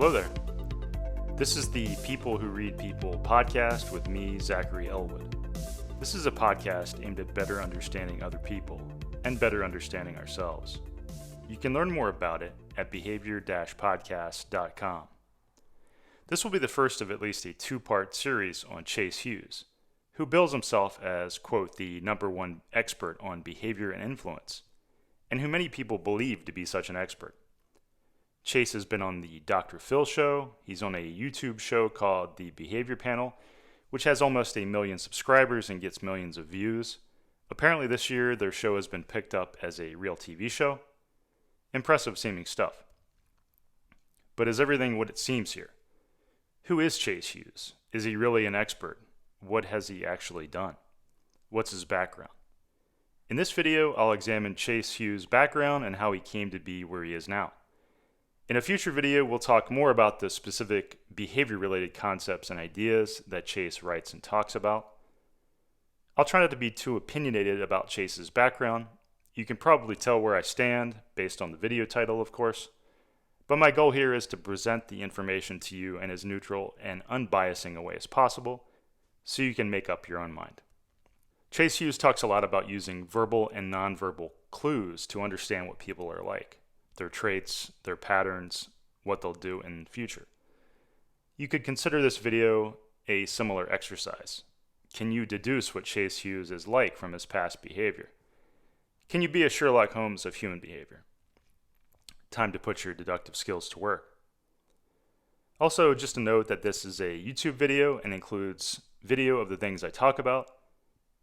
Hello there. This is the People Who Read People podcast with me, Zachary Elwood. This is a podcast aimed at better understanding other people and better understanding ourselves. You can learn more about it at behavior-podcast.com. This will be the first of at least a two-part series on Chase Hughes, who bills himself as, quote, the number one expert on behavior and influence, and who many people believe to be such an expert. Chase has been on the Dr. Phil show. He's on a YouTube show called The Behavior Panel, which has almost 1 million subscribers and gets millions of views. Apparently this year, their show has been picked up as a real TV show. Impressive seeming stuff. But is everything what it seems here? Who is Chase Hughes? Is he really an expert? What has he actually done? What's his background? In this video, I'll examine Chase Hughes' background and how he came to be where he is now. In a future video, we'll talk more about the specific behavior-related concepts and ideas that Chase writes and talks about. I'll try not to be too opinionated about Chase's background. You can probably tell where I stand, based on the video title, of course. But my goal here is to present the information to you in as neutral and unbiasing a way as possible, so you can make up your own mind. Chase Hughes talks a lot about using verbal and nonverbal clues to understand what people are like. Their traits, their patterns, what they'll do in the future. You could consider this video a similar exercise. Can you deduce what Chase Hughes is like from his past behavior? Can you be a Sherlock Holmes of human behavior? Time to put your deductive skills to work. Also, just a note that this is a YouTube video and includes video of the things I talk about.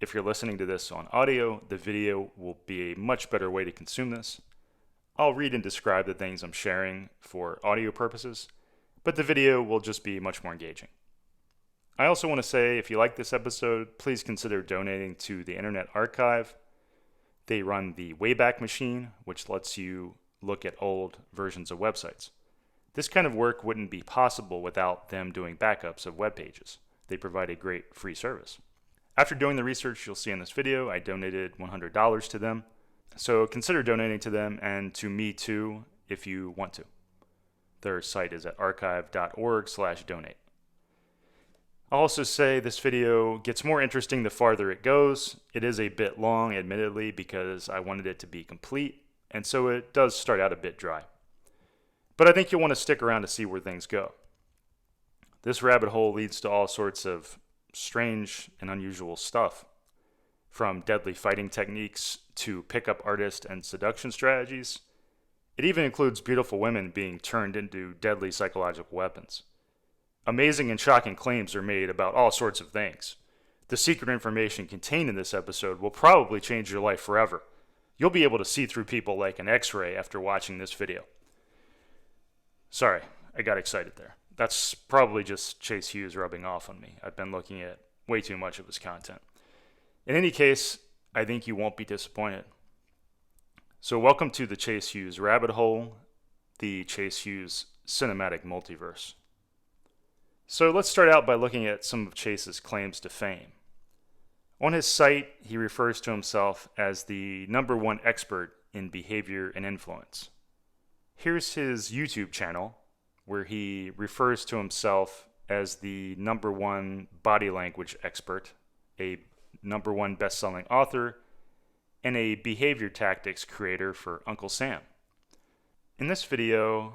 If you're listening to this on audio, the video will be a much better way to consume this. I'll read and describe the things I'm sharing for audio purposes, but the video will just be much more engaging. I also want to say, if you like this episode, please consider donating to the Internet Archive. They run the Wayback Machine, which lets you look at old versions of websites. This kind of work wouldn't be possible without them doing backups of web pages. They provide a great free service. After doing the research you'll see in this video, I donated $100 to them. So consider donating to them and to me too if you want to. Their site is at archive.org/donate. I'll also say this video gets more interesting the farther it goes. It is a bit long, admittedly, because I wanted it to be complete, and so it does start out a bit dry. But I think you'll want to stick around to see where things go. This rabbit hole leads to all sorts of strange and unusual stuff, from deadly fighting techniques to pickup artist and seduction strategies. It even includes beautiful women being turned into deadly psychological weapons. Amazing and shocking claims are made about all sorts of things. The secret information contained in this episode will probably change your life forever. You'll be able to see through people like an X-ray after watching this video. Sorry, I got excited there. That's probably just Chase Hughes rubbing off on me. I've been looking at way too much of his content. In any case, I think you won't be disappointed. So welcome to the Chase Hughes rabbit hole, the Chase Hughes cinematic multiverse. So let's start out by looking at some of Chase's claims to fame. On his site, he refers to himself as the number one expert in behavior and influence. Here's his YouTube channel, where he refers to himself as the number one body language expert, a number one best-selling author, and a behavior tactics creator for Uncle Sam. In this video,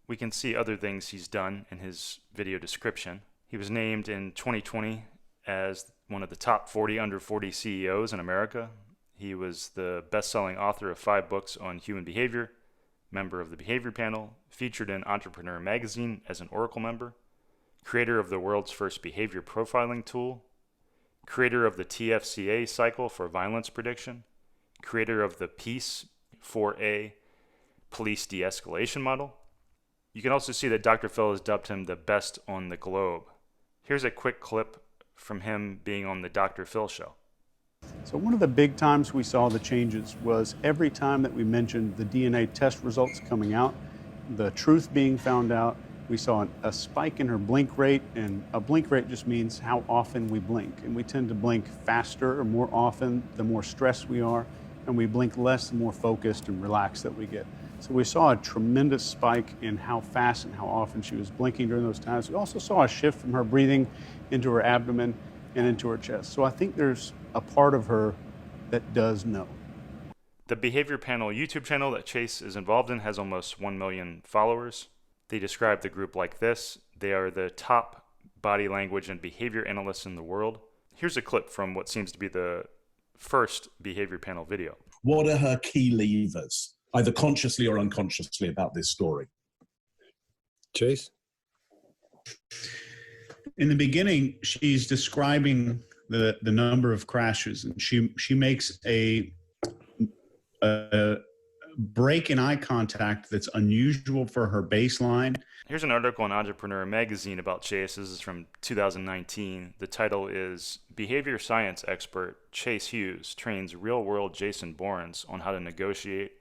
we can see other things he's done in his video description. He was named in 2020 as one of the top 40 under 40 CEOs in America. He was the best-selling author of 5 books on human behavior, member of the Behavior Panel, featured in Entrepreneur magazine as an Oracle member, creator of the world's first behavior profiling tool, creator of the TFCA cycle for violence prediction, creator of the Peace 4A police de-escalation model. You can also see that Dr. Phil has dubbed him the best on the globe. Here's a quick clip from him being on the Dr. Phil show. So one of the big times we saw the changes was every time that we mentioned the DNA test results coming out, the truth being found out, we saw a spike in her blink rate, and a blink rate just means how often we blink. And we tend to blink faster or more often the more stressed we are, and we blink less the more focused and relaxed that we get. So we saw a tremendous spike in how fast and how often she was blinking during those times. We also saw a shift from her breathing into her abdomen and into her chest. So I think there's a part of her that does know. The Behavior Panel YouTube channel that Chase is involved in has almost 1 million followers. They describe the group like this: they are the top body language and behavior analysts in the world. Here's a clip from what seems to be the first Behavior Panel video. What are her key levers, either consciously or unconsciously, about this story? Chase? In the beginning, she's describing the number of crashes, and she makes a break in eye contact that's unusual for her baseline. Here's an article in Entrepreneur magazine about Chase. This is from 2019. The title is Behavior Science Expert Chase Hughes Trains Real-World Jason Bournes on How to Negotiate,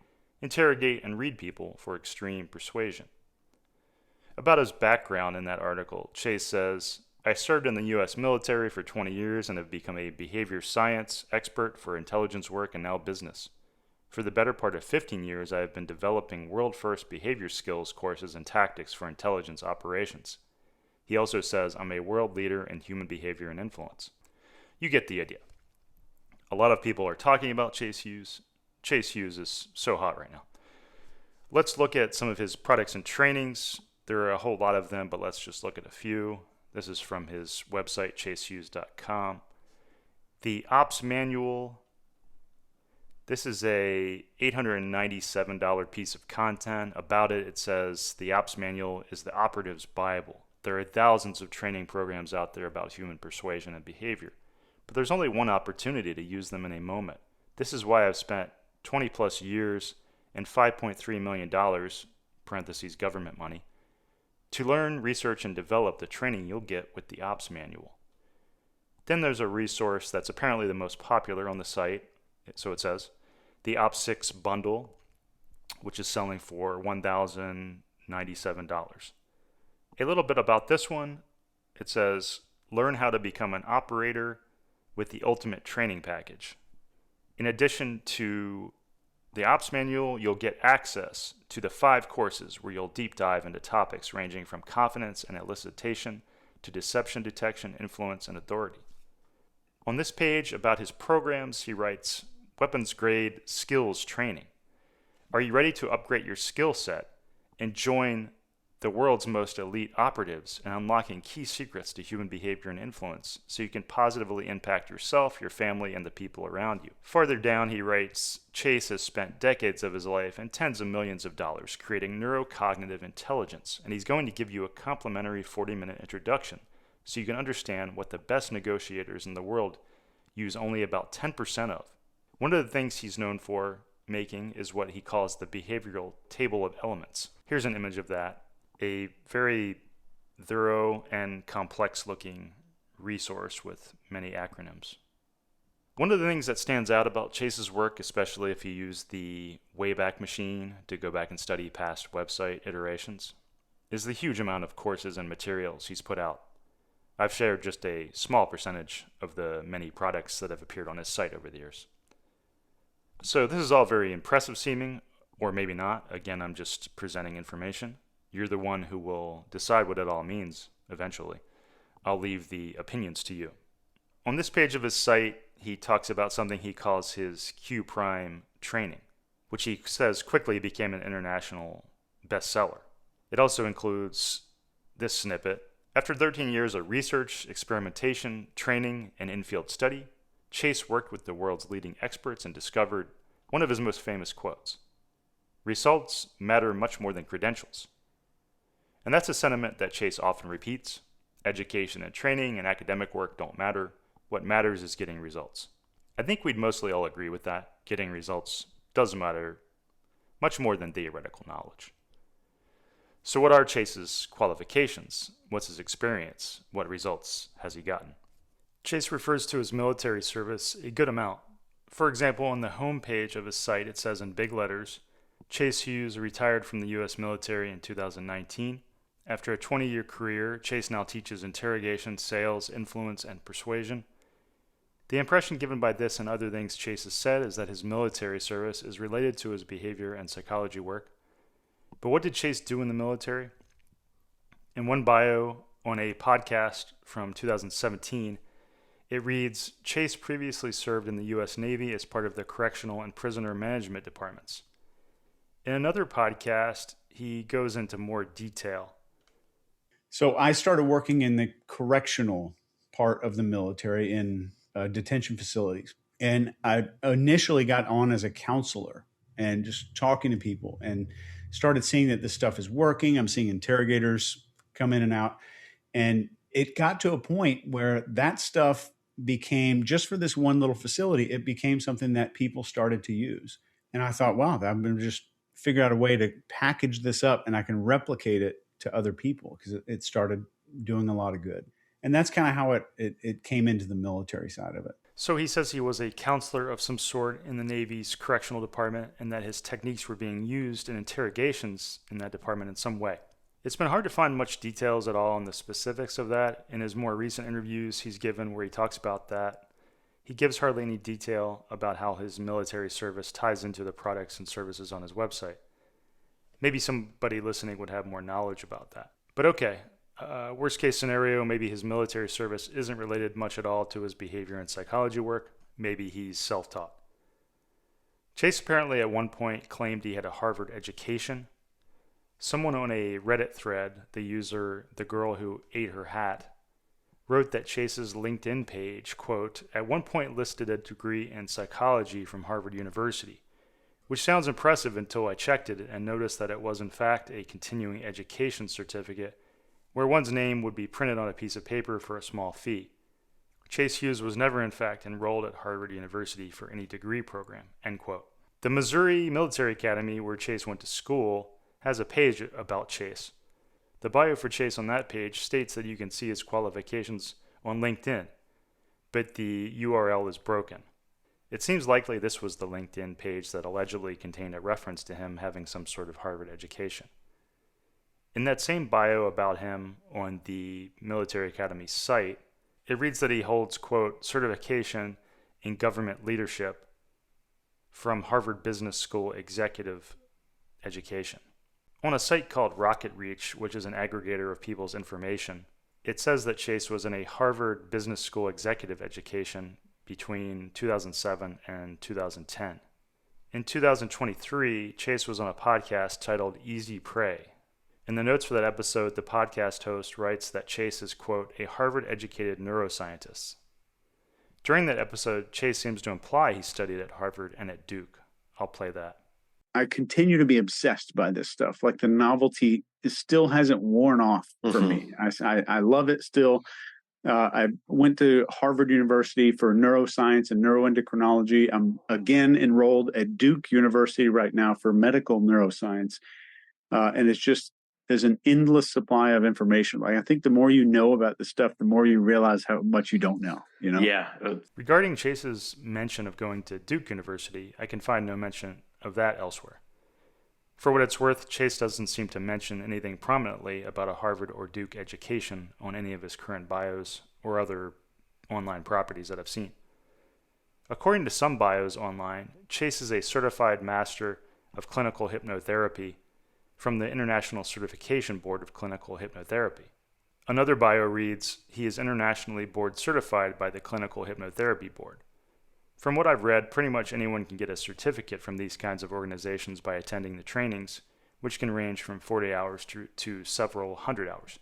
Interrogate, and Read People for Extreme Persuasion. About his background in that article, Chase says, I served in the U.S. military for 20 years and have become a behavior science expert for intelligence work and now business. For the better part of 15 years, I have been developing world-first behavior skills courses and tactics for intelligence operations. He also says, I'm a world leader in human behavior and influence. You get the idea. A lot of people are talking about Chase Hughes. Chase Hughes is so hot right now. Let's look at some of his products and trainings. There are a whole lot of them, but let's just look at a few. This is from his website, chasehughes.com. The Ops Manual. This is a $897 piece of content. About it, it says the Ops Manual is the operative's Bible. There are thousands of training programs out there about human persuasion and behavior, but there's only one opportunity to use them in a moment. This is why I've spent 20 plus years and $5.3 million, parentheses government money, to learn, research, and develop the training you'll get with the Ops Manual. Then there's a resource that's apparently the most popular on the site, so it says, the Ops 6 bundle, which is selling for $1,097. A little bit about this one. It says, learn how to become an operator with the ultimate training package. In addition to the Ops Manual, you'll get access to the 5 courses where you'll deep dive into topics ranging from confidence and elicitation to deception detection, influence, and authority. On this page about his programs, he writes, weapons grade skills training. Are you ready to upgrade your skill set and join the world's most elite operatives in unlocking key secrets to human behavior and influence so you can positively impact yourself, your family, and the people around you? Farther down, he writes, Chase has spent decades of his life and tens of millions of dollars creating neurocognitive intelligence, and he's going to give you a complimentary 40-minute introduction so you can understand what the best negotiators in the world use only about 10% of. One of the things he's known for making is what he calls the behavioral table of elements. Here's an image of that, a very thorough and complex looking resource with many acronyms. One of the things that stands out about Chase's work, especially if you use the Wayback Machine to go back and study past website iterations, is the huge amount of courses and materials he's put out. I've shared just a small percentage of the many products that have appeared on his site over the years. So this is all very impressive seeming, or maybe not. Again, I'm just presenting information. You're the one who will decide what it all means eventually. I'll leave the opinions to you. On this page of his site, he talks about something he calls his Q Prime training, which he says quickly became an international bestseller. It also includes this snippet. After 13 years of research, experimentation, training, and in-field study, Chase worked with the world's leading experts and discovered one of his most famous quotes. Results matter much more than credentials. And that's a sentiment that Chase often repeats. Education and training and academic work don't matter. What matters is getting results. I think we'd mostly all agree with that. Getting results does matter much more than theoretical knowledge. So what are Chase's qualifications? What's his experience? What results has he gotten? Chase refers to his military service a good amount. For example, on the home page of his site, it says in big letters, Chase Hughes retired from the U.S. military in 2019. After a 20-year career, Chase now teaches interrogation, sales, influence, and persuasion. The impression given by this and other things Chase has said is that his military service is related to his behavior and psychology work. But what did Chase do in the military? In one bio on a podcast from 2017, it reads, Chase previously served in the U.S. Navy as part of the Correctional and Prisoner Management Departments. In another podcast, he goes into more detail. So I started working in the correctional part of the military in detention facilities. And I initially got on as a counselor and just talking to people and started seeing that this stuff is working. I'm seeing interrogators come in and out. And it got to a point where that stuff became, just for this one little facility, it became something that people started to use. And I thought, wow, I'm going to just figure out a way to package this up and I can replicate it to other people because it started doing a lot of good. And that's kind of how it came into the military side of it. So he says he was a counselor of some sort in the Navy's correctional department and that his techniques were being used in interrogations in that department in some way. It's been hard to find much details at all on the specifics of that. In his more recent interviews he's given where he talks about that, he gives hardly any detail about how his military service ties into the products and services on his website. Maybe somebody listening would have more knowledge about that. But okay, worst case scenario, maybe his military service isn't related much at all to his behavior and psychology work. Maybe he's self-taught. Chase apparently at one point claimed he had a Harvard education. Someone on a Reddit thread, the user, the girl who ate her hat, wrote that Chase's LinkedIn page, quote, at one point listed a degree in psychology from Harvard University, which sounds impressive until I checked it and noticed that it was in fact a continuing education certificate where one's name would be printed on a piece of paper for a small fee. Chase Hughes was never in fact enrolled at Harvard University for any degree program, end quote. The Missouri Military Academy, where Chase went to school, has a page about Chase. The bio for Chase on that page states that you can see his qualifications on LinkedIn, but the URL is broken. It seems likely this was the LinkedIn page that allegedly contained a reference to him having some sort of Harvard education. In that same bio about him on the Military Academy site, it reads that he holds, quote, certification in government leadership from Harvard Business School Executive Education. On a site called Rocket Reach, which is an aggregator of people's information, it says that Chase was in a Harvard Business School Executive Education between 2007 and 2010. In 2023, Chase was on a podcast titled Easy Prey. In the notes for that episode, the podcast host writes that Chase is, quote, a Harvard-educated neuroscientist. During that episode, Chase seems to imply he studied at Harvard and at Duke. I'll play that. I continue to be obsessed by this stuff. Like the novelty still hasn't worn off for me. I love it still. I went to Harvard University for neuroscience and neuroendocrinology. I'm again enrolled at Duke University right now for medical neuroscience. And it's just, there's an endless supply of information. Like I think the more you know about this stuff, the more you realize how much you don't know, you know? Yeah. Regarding Chase's mention of going to Duke University, I can find no mention of that elsewhere. For what it's worth, Chase doesn't seem to mention anything prominently about a Harvard or Duke education on any of his current bios or other online properties that I've seen. According to some bios online, Chase is a certified master of clinical hypnotherapy from the International Certification Board of Clinical Hypnotherapy. Another bio reads, he is internationally board certified by the Clinical Hypnotherapy Board. From what I've read, pretty much anyone can get a certificate from these kinds of organizations by attending the trainings, which can range from 40 hours to several hundred hours.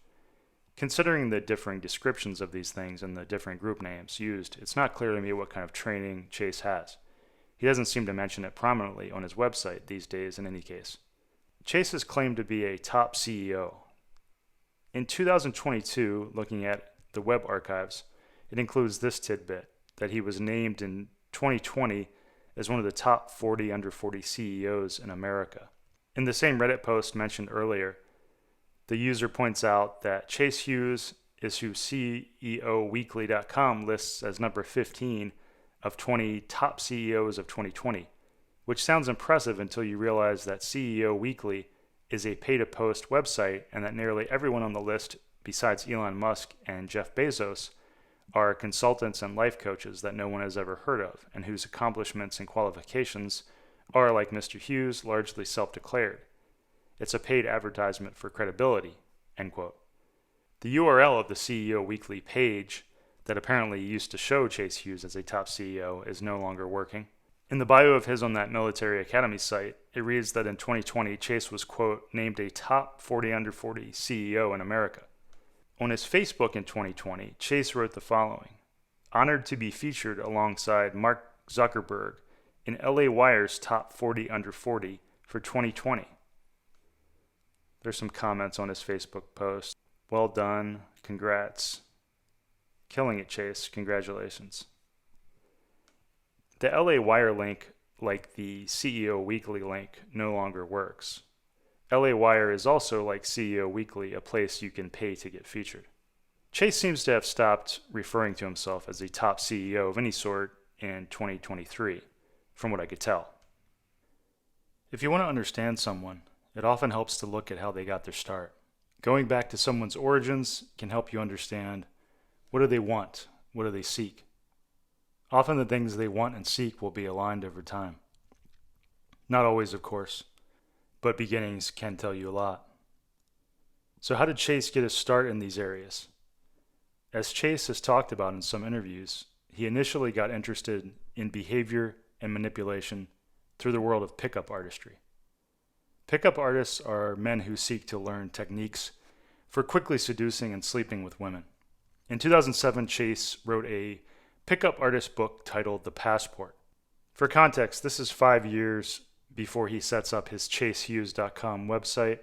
Considering the differing descriptions of these things and the different group names used, it's not clear to me what kind of training Chase has. He doesn't seem to mention it prominently on his website these days in any case. Chase is claimed to be a top CEO. In 2022, looking at the web archives, it includes this tidbit, that he was named in 2020 as one of the top 40 under 40 CEOs in America. In the same Reddit post mentioned earlier, the user points out that Chase Hughes is who CEOweekly.com lists as number 15 of 20 top CEOs of 2020, which sounds impressive until you realize that CEO Weekly is a pay-to-post website and that nearly everyone on the list, besides Elon Musk and Jeff Bezos, are consultants and life coaches that no one has ever heard of and whose accomplishments and qualifications are, like Mr. Hughes, largely self-declared. It's a paid advertisement for credibility, end quote. The URL of the CEO Weekly page that apparently used to show Chase Hughes as a top CEO is no longer working. In the bio of his on that military academy site, it reads that in 2020, Chase was, quote, named a top 40 under 40 CEO in America. On his Facebook in 2020, Chase wrote the following: honored to be featured alongside Mark Zuckerberg in LA Wire's top 40 under 40 for 2020. There's some comments on his Facebook post. Well done. Congrats. Killing it, Chase. Congratulations. The LA Wire link, like the CEO Weekly link, no longer works. LA Wire is also, like CEO Weekly, a place you can pay to get featured. Chase seems to have stopped referring to himself as a top CEO of any sort in 2023, from what I could tell. If you want to understand someone, it often helps to look at how they got their start. Going back to someone's origins can help you understand, what do they want? What do they seek? Often the things they want and seek will be aligned over time. Not always, of course, but beginnings can tell you a lot. So how did Chase get his start in these areas? As Chase has talked about in some interviews, he initially got interested in behavior and manipulation through the world of pickup artistry. Pickup artists are men who seek to learn techniques for quickly seducing and sleeping with women. In 2007, Chase wrote a pickup artist book titled The Passport. For context, this is 5 years before he sets up his ChaseHughes.com website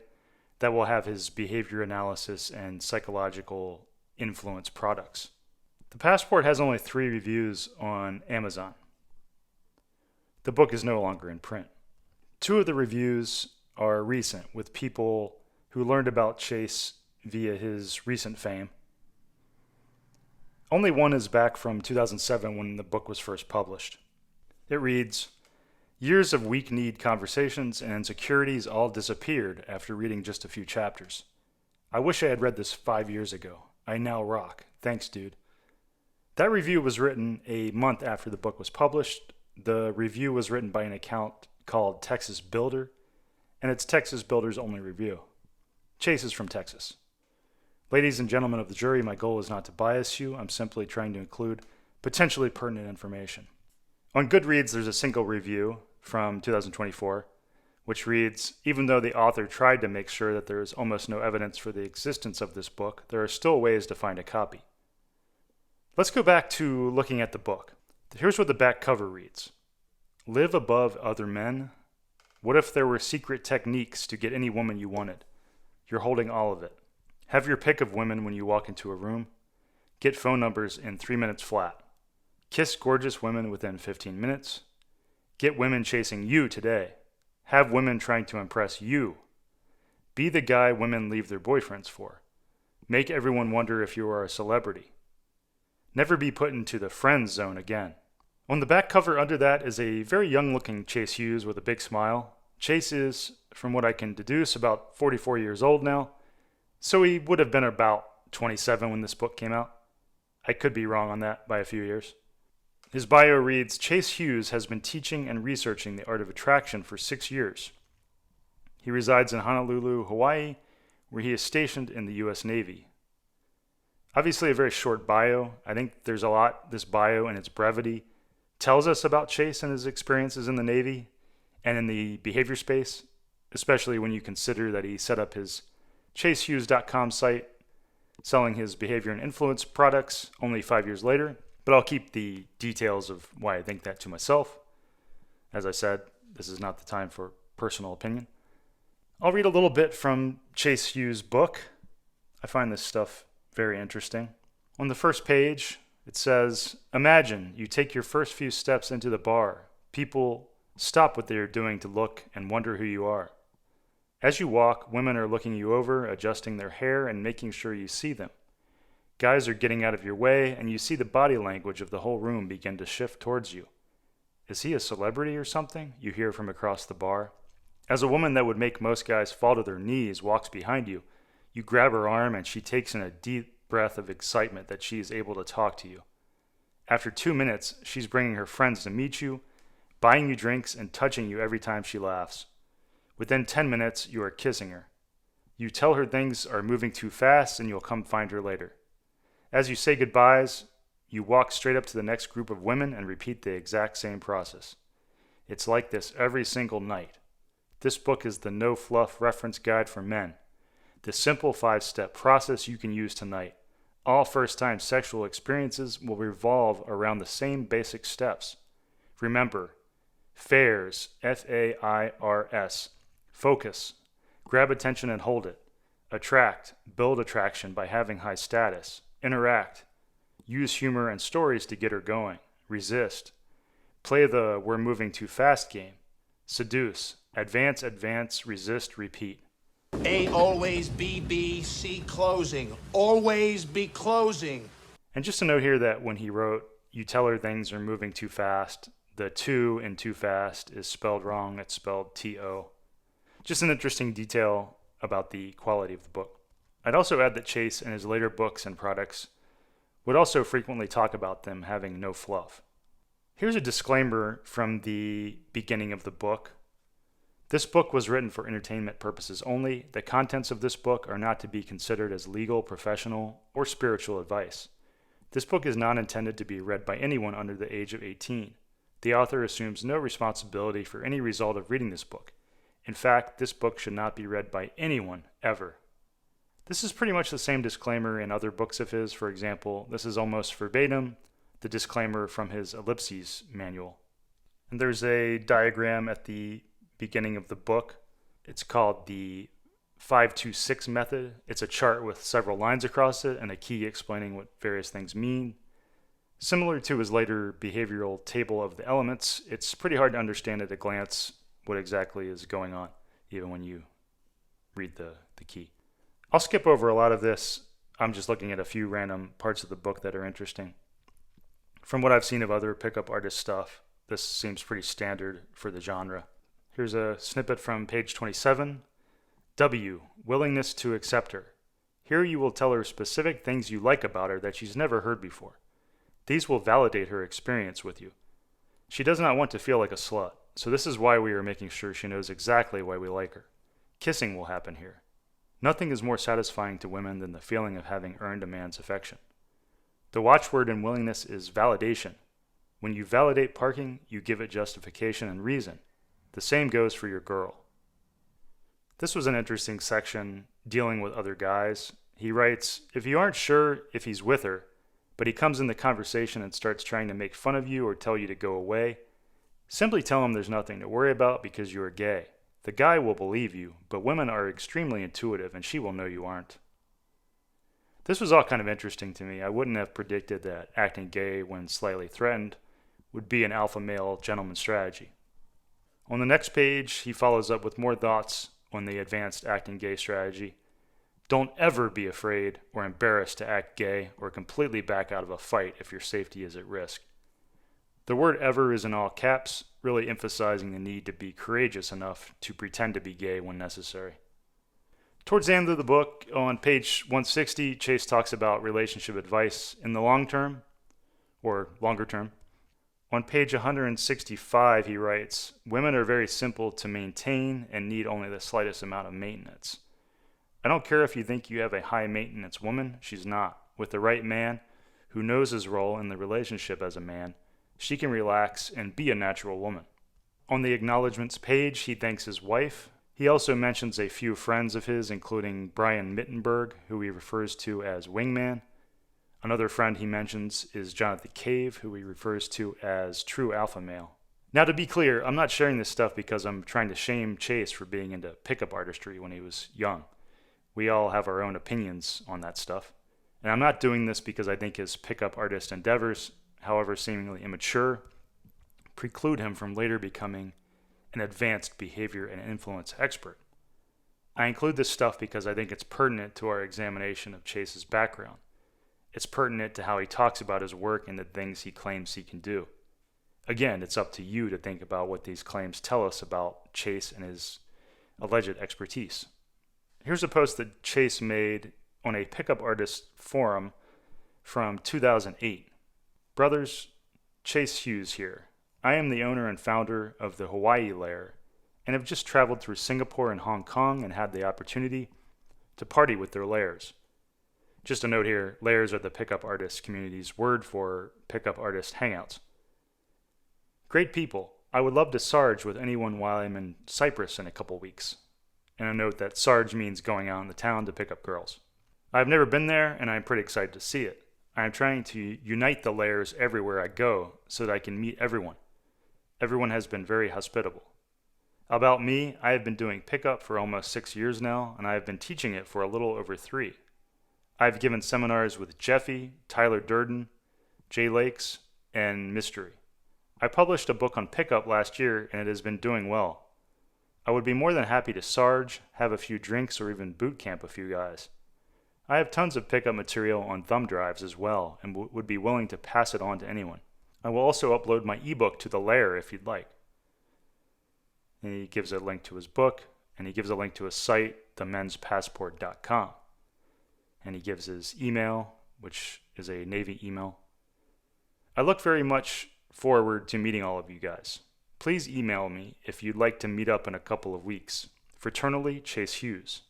that will have his behavior analysis and psychological influence products. The Passport has only 3 reviews on Amazon. The book is no longer in print. 2 of the reviews are recent, with people who learned about Chase via his recent fame. Only one is back from 2007 when the book was first published. It reads, years of weak-kneed conversations and insecurities all disappeared after reading just a few chapters. I wish I had read this 5 years ago. I now rock. Thanks, dude. That review was written a month after the book was published. The review was written by an account called Texas Builder, and it's Texas Builder's only review. Chase is from Texas. Ladies and gentlemen of the jury, my goal is not to bias you. I'm simply trying to include potentially pertinent information. On Goodreads, there's a single review from 2024, which reads, even though the author tried to make sure that there is almost no evidence for the existence of this book, there are still ways to find a copy. Let's go back to looking at the book. Here's what the back cover reads. Live above other men. What if there were secret techniques to get any woman you wanted? You're holding all of it. Have your pick of women when you walk into a room. Get phone numbers in 3 minutes flat. Kiss gorgeous women within 15 minutes. Get women chasing you today. Have women trying to impress you. Be the guy women leave their boyfriends for. Make everyone wonder if you are a celebrity. Never be put into the friend zone again. On the back cover under that is a very young-looking Chase Hughes with a big smile. Chase is, from what I can deduce, about 44 years old now, so he would have been about 27 when this book came out. I could be wrong on that by a few years. His bio reads, Chase Hughes has been teaching and researching the art of attraction for 6 years. He resides in Honolulu, Hawaii, where he is stationed in the U.S. Navy. Obviously a very short bio. I think there's a lot this bio and its brevity tells us about Chase and his experiences in the Navy and in the behavior space, especially when you consider that he set up his ChaseHughes.com site selling his behavior and influence products only 5 years later. But I'll keep the details of why I think that to myself. As I said, this is not the time for personal opinion. I'll read a little bit from Chase Hughes' book. I find this stuff very interesting. On the first page, it says, imagine you take your first few steps into the bar. People stop what they are doing to look and wonder who you are. As you walk, women are looking you over, adjusting their hair and making sure you see them. Guys are getting out of your way, and you see the body language of the whole room begin to shift towards you. Is he a celebrity or something? You hear from across the bar. As a woman that would make most guys fall to their knees walks behind you, you grab her arm and she takes in a deep breath of excitement that she is able to talk to you. After 2 minutes, she's bringing her friends to meet you, buying you drinks and touching you every time she laughs. Within 10 minutes, you are kissing her. You tell her things are moving too fast and you'll come find her later. As you say goodbyes, you walk straight up to the next group of women and repeat the exact same process. It's like this every single night. This book is the no-fluff reference guide for men. The simple 5-step process you can use tonight. All first-time sexual experiences will revolve around the same basic steps. Remember, FAIRS, F-A-I-R-S, focus, grab attention and hold it. Attract, build attraction by having high status. Interact, use humor and stories to get her going. Resist, play the we're moving too fast game. Seduce, advance, resist, repeat. A always be B, C closing. Always be closing. And just a note here that when he wrote, you tell her things are moving too fast, the too in too fast is spelled wrong. It's spelled T-O. Just an interesting detail about the quality of the book. I'd also add that Chase in his later books and products would also frequently talk about them having no fluff. Here's a disclaimer from the beginning of the book. This book was written for entertainment purposes only. The contents of this book are not to be considered as legal, professional, or spiritual advice. This book is not intended to be read by anyone under the age of 18. The author assumes no responsibility for any result of reading this book. In fact, this book should not be read by anyone, ever. This is pretty much the same disclaimer in other books of his. For example, this is almost verbatim the disclaimer from his Ellipses manual. And there's a diagram at the beginning of the book. It's called the 526 method. It's a chart with several lines across it and a key explaining what various things mean. Similar to his later behavioral table of the elements, it's pretty hard to understand at a glance what exactly is going on, even when you read the key. I'll skip over a lot of this. I'm just looking at a few random parts of the book that are interesting. From what I've seen of other pickup artist stuff, this seems pretty standard for the genre. Here's a snippet from page 27. W. Willingness to accept her. Here you will tell her specific things you like about her that she's never heard before. These will validate her experience with you. She does not want to feel like a slut, so this is why we are making sure she knows exactly why we like her. Kissing will happen here. Nothing is more satisfying to women than the feeling of having earned a man's affection. The watchword in willingness is validation. When you validate parking, you give it justification and reason. The same goes for your girl. This was an interesting section dealing with other guys. He writes, if you aren't sure if he's with her, but he comes in the conversation and starts trying to make fun of you or tell you to go away, simply tell him there's nothing to worry about because you are gay. The guy will believe you, but women are extremely intuitive and she will know you aren't. This was all kind of interesting to me. I wouldn't have predicted that acting gay when slightly threatened would be an alpha male gentleman strategy. On the next page, he follows up with more thoughts on the advanced acting gay strategy. Don't ever be afraid or embarrassed to act gay or completely back out of a fight if your safety is at risk. The word ever is in all caps, really emphasizing the need to be courageous enough to pretend to be gay when necessary. Towards the end of the book, on page 160, Chase talks about relationship advice in the long term, or longer term. On page 165, he writes, women are very simple to maintain and need only the slightest amount of maintenance. I don't care if you think you have a high maintenance woman, she's not. With the right man, who knows his role in the relationship as a man, she can relax and be a natural woman. On the acknowledgments page, he thanks his wife. He also mentions a few friends of his, including Brian Mittenberg, who he refers to as Wingman. Another friend he mentions is Jonathan Cave, who he refers to as True Alpha Male. Now, to be clear, I'm not sharing this stuff because I'm trying to shame Chase for being into pickup artistry when he was young. We all have our own opinions on that stuff. And I'm not doing this because I think his pickup artist endeavors, however seemingly immature, preclude him from later becoming an advanced behavior and influence expert. I include this stuff because I think it's pertinent to our examination of Chase's background. It's pertinent to how he talks about his work and the things he claims he can do. Again, it's up to you to think about what these claims tell us about Chase and his alleged expertise. Here's a post that Chase made on a pickup artist forum from 2008. Brothers, Chase Hughes here. I am the owner and founder of the Hawaii Lair, and have just traveled through Singapore and Hong Kong and had the opportunity to party with their layers. Just a note here, layers are the pickup artist community's word for pickup artist hangouts. Great people. I would love to Sarge with anyone while I'm in Cyprus in a couple weeks. And a note that Sarge means going out in the town to pick up girls. I've never been there, and I'm pretty excited to see it. I am trying to unite the layers everywhere I go so that I can meet everyone. Everyone has been very hospitable. About me, I have been doing pickup for almost 6 years now, and I have been teaching it for a little over 3. I've given seminars with Jeffy, Tyler Durden, Jay Lakes, and Mystery. I published a book on pickup last year, and it has been doing well. I would be more than happy to Sarge, have a few drinks, or even boot camp a few guys. I have tons of pickup material on thumb drives as well, and would be willing to pass it on to anyone. I will also upload my ebook to the layer if you'd like. And he gives a link to his book, and he gives a link to his site, themenspassport.com. And he gives his email, which is a Navy email. I look very much forward to meeting all of you guys. Please email me if you'd like to meet up in a couple of weeks. Fraternally, Chase Hughes.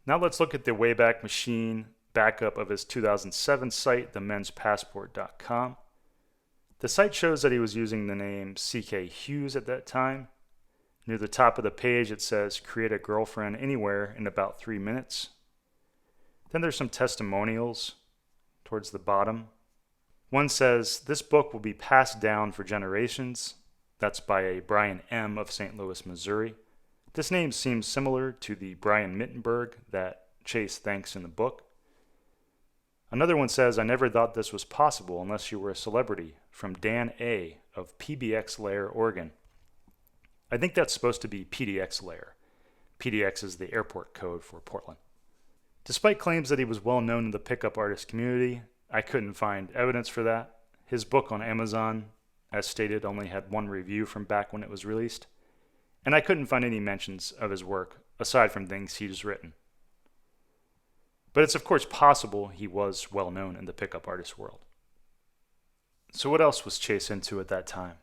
Now let's look at the Wayback Machine backup of his 2007 site, themenspassport.com. The site shows that he was using the name C.K. Hughes at that time. Near the top of the page it says, create a girlfriend anywhere in about 3 minutes. Then there's some testimonials towards the bottom. One says, this book will be passed down for generations. That's by a Brian M. of St. Louis, Missouri. This name seems similar to the Brian Mittenberg that Chase thanks in the book. Another one says, I never thought this was possible unless you were a celebrity, from Dan A. of PBX Layer, Oregon. I think that's supposed to be PDX Layer. PDX is the airport code for Portland. Despite claims that he was well known in the pickup artist community, I couldn't find evidence for that. His book on Amazon, as stated, only had 1 review from back when it was released, and I couldn't find any mentions of his work aside from things he's written. But it's of course possible he was well known in the pickup artist world. So what else was Chase into at that time?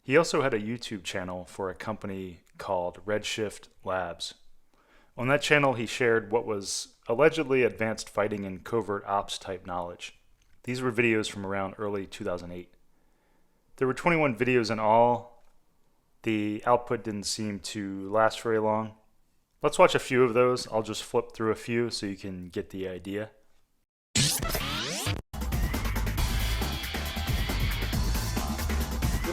He also had a YouTube channel for a company called Redshift Labs. On that channel he shared what was allegedly advanced fighting and covert ops type knowledge. These were videos from around early 2008. There were 21 videos in all. The output didn't seem to last very long. Let's watch a few of those. I'll just flip through a few so you can get the idea. This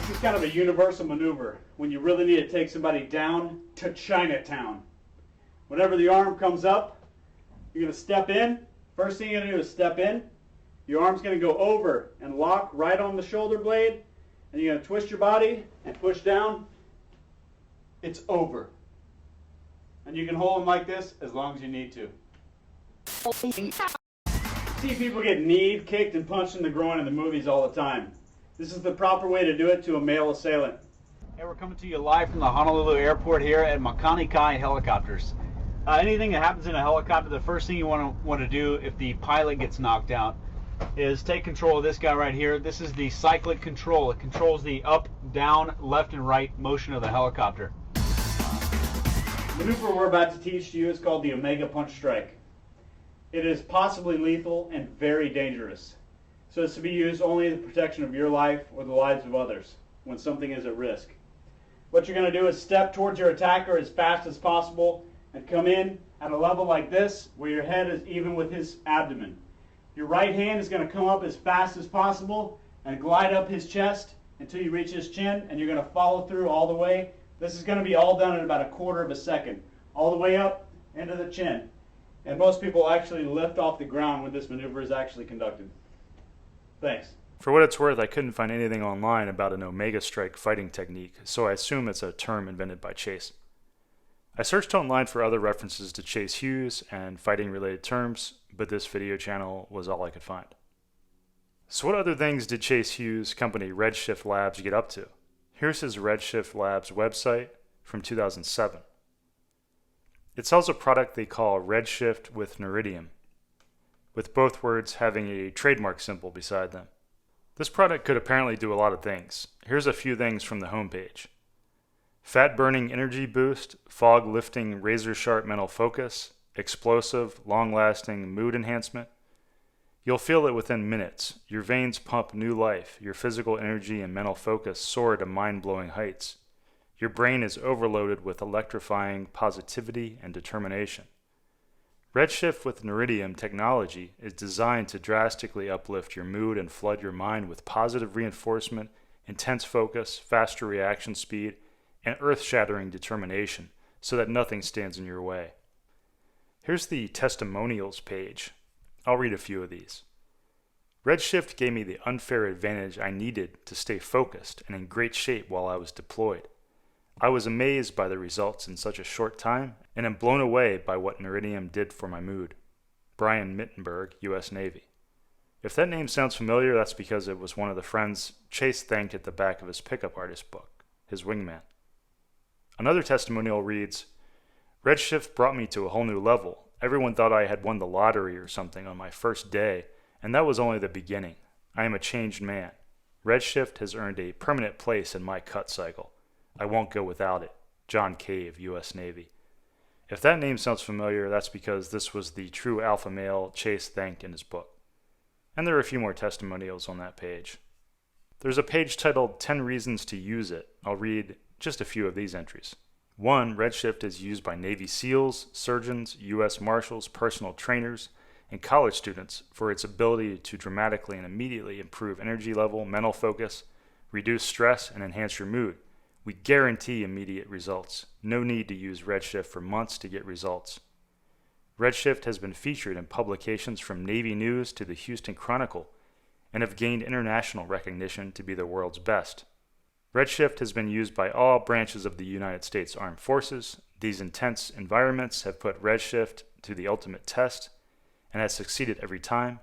is kind of a universal maneuver when you really need to take somebody down to Chinatown. Whenever the arm comes up, you're going to step in. First thing you're going to do is step in. Your arm's going to go over and lock right on the shoulder blade. And you're going to twist your body and push down. It's over. And you can hold them like this as long as you need to. See people get kneed, kicked, and punched in the groin in the movies all the time. This is the proper way to do it to a male assailant. Hey, we're coming to you live from the Honolulu airport here at Makani Kai Helicopters. Anything that happens in a helicopter, the first thing you want to do if the pilot gets knocked out is take control of this guy right here. This is the cyclic control. It controls the up, down, left, and right motion of the helicopter. The maneuver we're about to teach to you is called the Omega Punch Strike. It is possibly lethal and very dangerous. So it's to be used only in the protection of your life or the lives of others when something is at risk. What you're going to do is step towards your attacker as fast as possible and come in at a level like this where your head is even with his abdomen. Your right hand is going to come up as fast as possible and glide up his chest until you reach his chin, and you're going to follow through all the way. This is going to be all done in about 1/4 of a second, all the way up into the chin. And most people actually lift off the ground when this maneuver is actually conducted. Thanks. For what it's worth, I couldn't find anything online about an Omega Strike fighting technique, so I assume it's a term invented by Chase. I searched online for other references to Chase Hughes and fighting-related terms, but this video channel was all I could find. So what other things did Chase Hughes' company Redshift Labs get up to? Here's his Redshift Labs website from 2007. It sells a product they call Redshift with Neridium, with both words having a trademark symbol beside them. This product could apparently do a lot of things. Here's a few things from the homepage. Fat burning energy boost, fog lifting razor sharp mental focus, explosive, long lasting mood enhancement. You'll feel it within minutes. Your veins pump new life. Your physical energy and mental focus soar to mind blowing heights. Your brain is overloaded with electrifying positivity and determination. Redshift with Neridium technology is designed to drastically uplift your mood and flood your mind with positive reinforcement, intense focus, faster reaction speed, and earth-shattering determination so that nothing stands in your way. Here's the testimonials page. I'll read a few of these. Redshift gave me the unfair advantage I needed to stay focused and in great shape while I was deployed. I was amazed by the results in such a short time and am blown away by what Neridium did for my mood. Brian Mittenberg, U.S. Navy. If that name sounds familiar, that's because it was one of the friends Chase thanked at the back of his pickup artist book, his wingman. Another testimonial reads, Redshift brought me to a whole new level. Everyone thought I had won the lottery or something on my first day, and that was only the beginning. I am a changed man. Redshift has earned a permanent place in my cut cycle. I won't go without it. John Cave, U.S. Navy. If that name sounds familiar, that's because this was the true alpha male Chase thanked in his book. And there are a few more testimonials on that page. There's a page titled 10 Reasons to Use It. I'll read just a few of these entries. 1. Redshift is used by Navy SEALs, surgeons, U.S. Marshals, personal trainers, and college students for its ability to dramatically and immediately improve energy level, mental focus, reduce stress, and enhance your mood. We guarantee immediate results. No need to use Redshift for months to get results. Redshift has been featured in publications from Navy News to the Houston Chronicle and have gained international recognition to be the world's best. Redshift has been used by all branches of the United States Armed Forces. These intense environments have put Redshift to the ultimate test and has succeeded every time.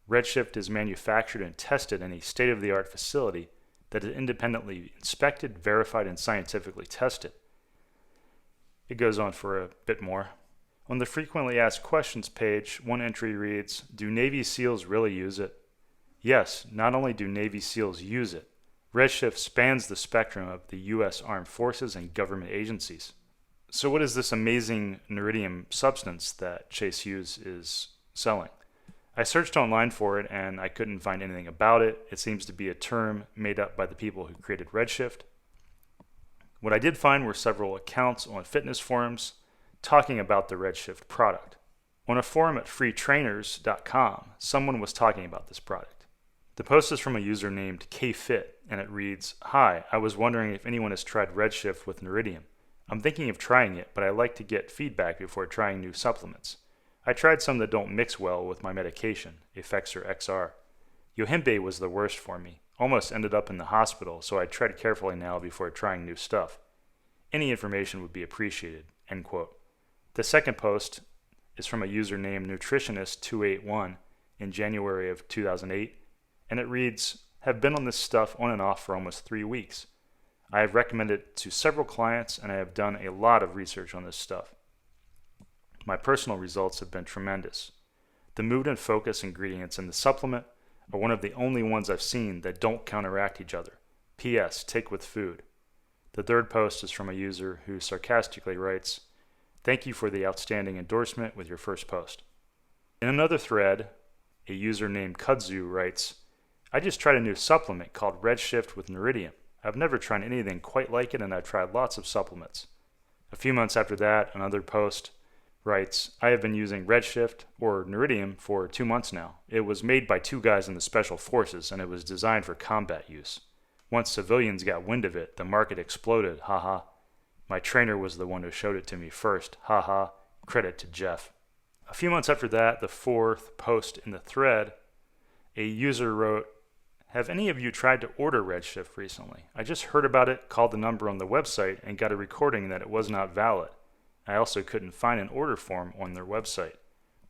Redshift is manufactured and tested in a state-of-the-art facility that is independently inspected, verified, and scientifically tested. It goes on for a bit more. On the frequently asked questions page, one entry reads, Do Navy SEALs really use it? Yes, not only do Navy SEALs use it, Redshift spans the spectrum of the U.S. Armed Forces and government agencies. So what is this amazing Neridium substance that Chase Hughes is selling? I searched online for it and I couldn't find anything about it. It seems to be a term made up by the people who created Redshift. What I did find were several accounts on fitness forums talking about the Redshift product. On a forum at freetrainers.com, someone was talking about this product. The post is from a user named KFit, and it reads, Hi, I was wondering if anyone has tried Redshift with Neridium. I'm thinking of trying it, but I like to get feedback before trying new supplements. I tried some that don't mix well with my medication, Effexor XR. Yohimbe was the worst for me. Almost ended up in the hospital, so I tread carefully now before trying new stuff. Any information would be appreciated, end quote. The second post is from a user named Nutritionist281 in January of 2008, and it reads, Have been on this stuff on and off for almost 3 weeks. I have recommended it to several clients, and I have done a lot of research on this stuff. My personal results have been tremendous. The mood and focus ingredients in the supplement are one of the only ones I've seen that don't counteract each other. P.S. Take with food. The third post is from a user who sarcastically writes, Thank you for the outstanding endorsement with your first post. In another thread, a user named Kudzu writes, I just tried a new supplement called Redshift with Neridium. I've never tried anything quite like it, and I've tried lots of supplements. A few months after that, another post writes, I have been using Redshift, or Neridium, for 2 months now. It was made by 2 guys in the Special Forces, and it was designed for combat use. Once civilians got wind of it, the market exploded, haha. My trainer was the one who showed it to me first, haha. Credit to Jeff. A few months after that, the fourth post in the thread, a user wrote, Have any of you tried to order Redshift recently? I just heard about it, called the number on the website, and got a recording that it was not valid. I also couldn't find an order form on their website.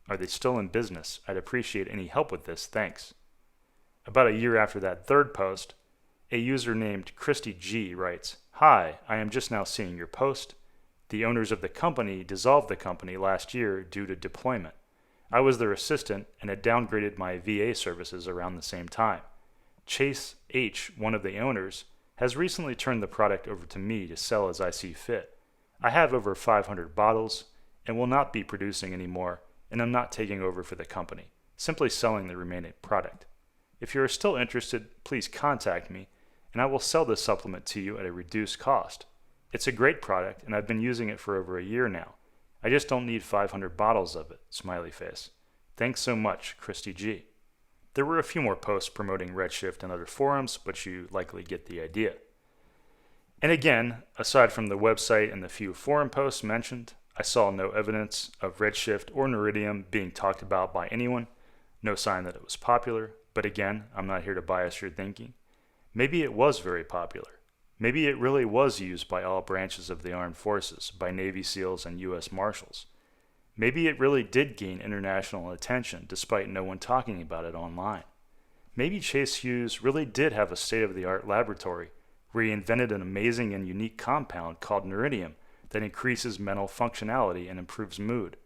Are they still in business? I'd appreciate any help with this, thanks. About a year after that third post, a user named Christy G writes, Hi, I am just now seeing your post. The owners of the company dissolved the company last year due to deployment. I was their assistant and had downgraded my VA services around the same time. Chase H., one of the owners, has recently turned the product over to me to sell as I see fit. I have over 500 bottles and will not be producing anymore, and I'm not taking over for the company, simply selling the remaining product. If you are still interested, please contact me, and I will sell this supplement to you at a reduced cost. It's a great product, and I've been using it for over a year now. I just don't need 500 bottles of it, smiley face. Thanks so much, Christy G. There were a few more posts promoting Redshift and other forums, but you likely get the idea. And again, aside from the website and the few forum posts mentioned, I saw no evidence of Redshift or Neridium being talked about by anyone, no sign that it was popular, but again, I'm not here to bias your thinking. Maybe it was very popular. Maybe it really was used by all branches of the armed forces, by Navy SEALs and U.S. Marshals. Maybe it really did gain international attention despite no one talking about it online. Maybe Chase Hughes really did have a state-of-the-art laboratory where he invented an amazing and unique compound called Neridium that increases mental functionality and improves mood.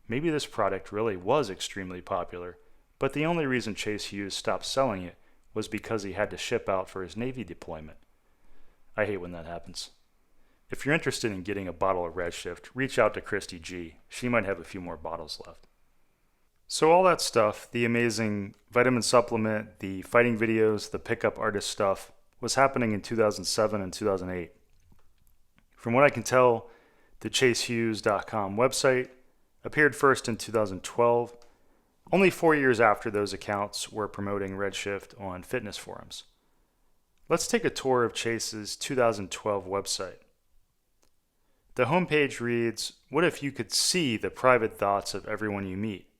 Maybe this product really was extremely popular, but the only reason Chase Hughes stopped selling it was because he had to ship out for his Navy deployment. I hate when that happens. If you're interested in getting a bottle of Redshift, reach out to Christy G. She might have a few more bottles left. So all that stuff, the amazing vitamin supplement, the fighting videos, the pickup artist stuff, was happening in 2007 and 2008. From what I can tell, the ChaseHughes.com website appeared first in 2012, only 4 years after those accounts were promoting Redshift on fitness forums. Let's take a tour of Chase's 2012 website. The homepage reads, "What if you could see the private thoughts of everyone you meet?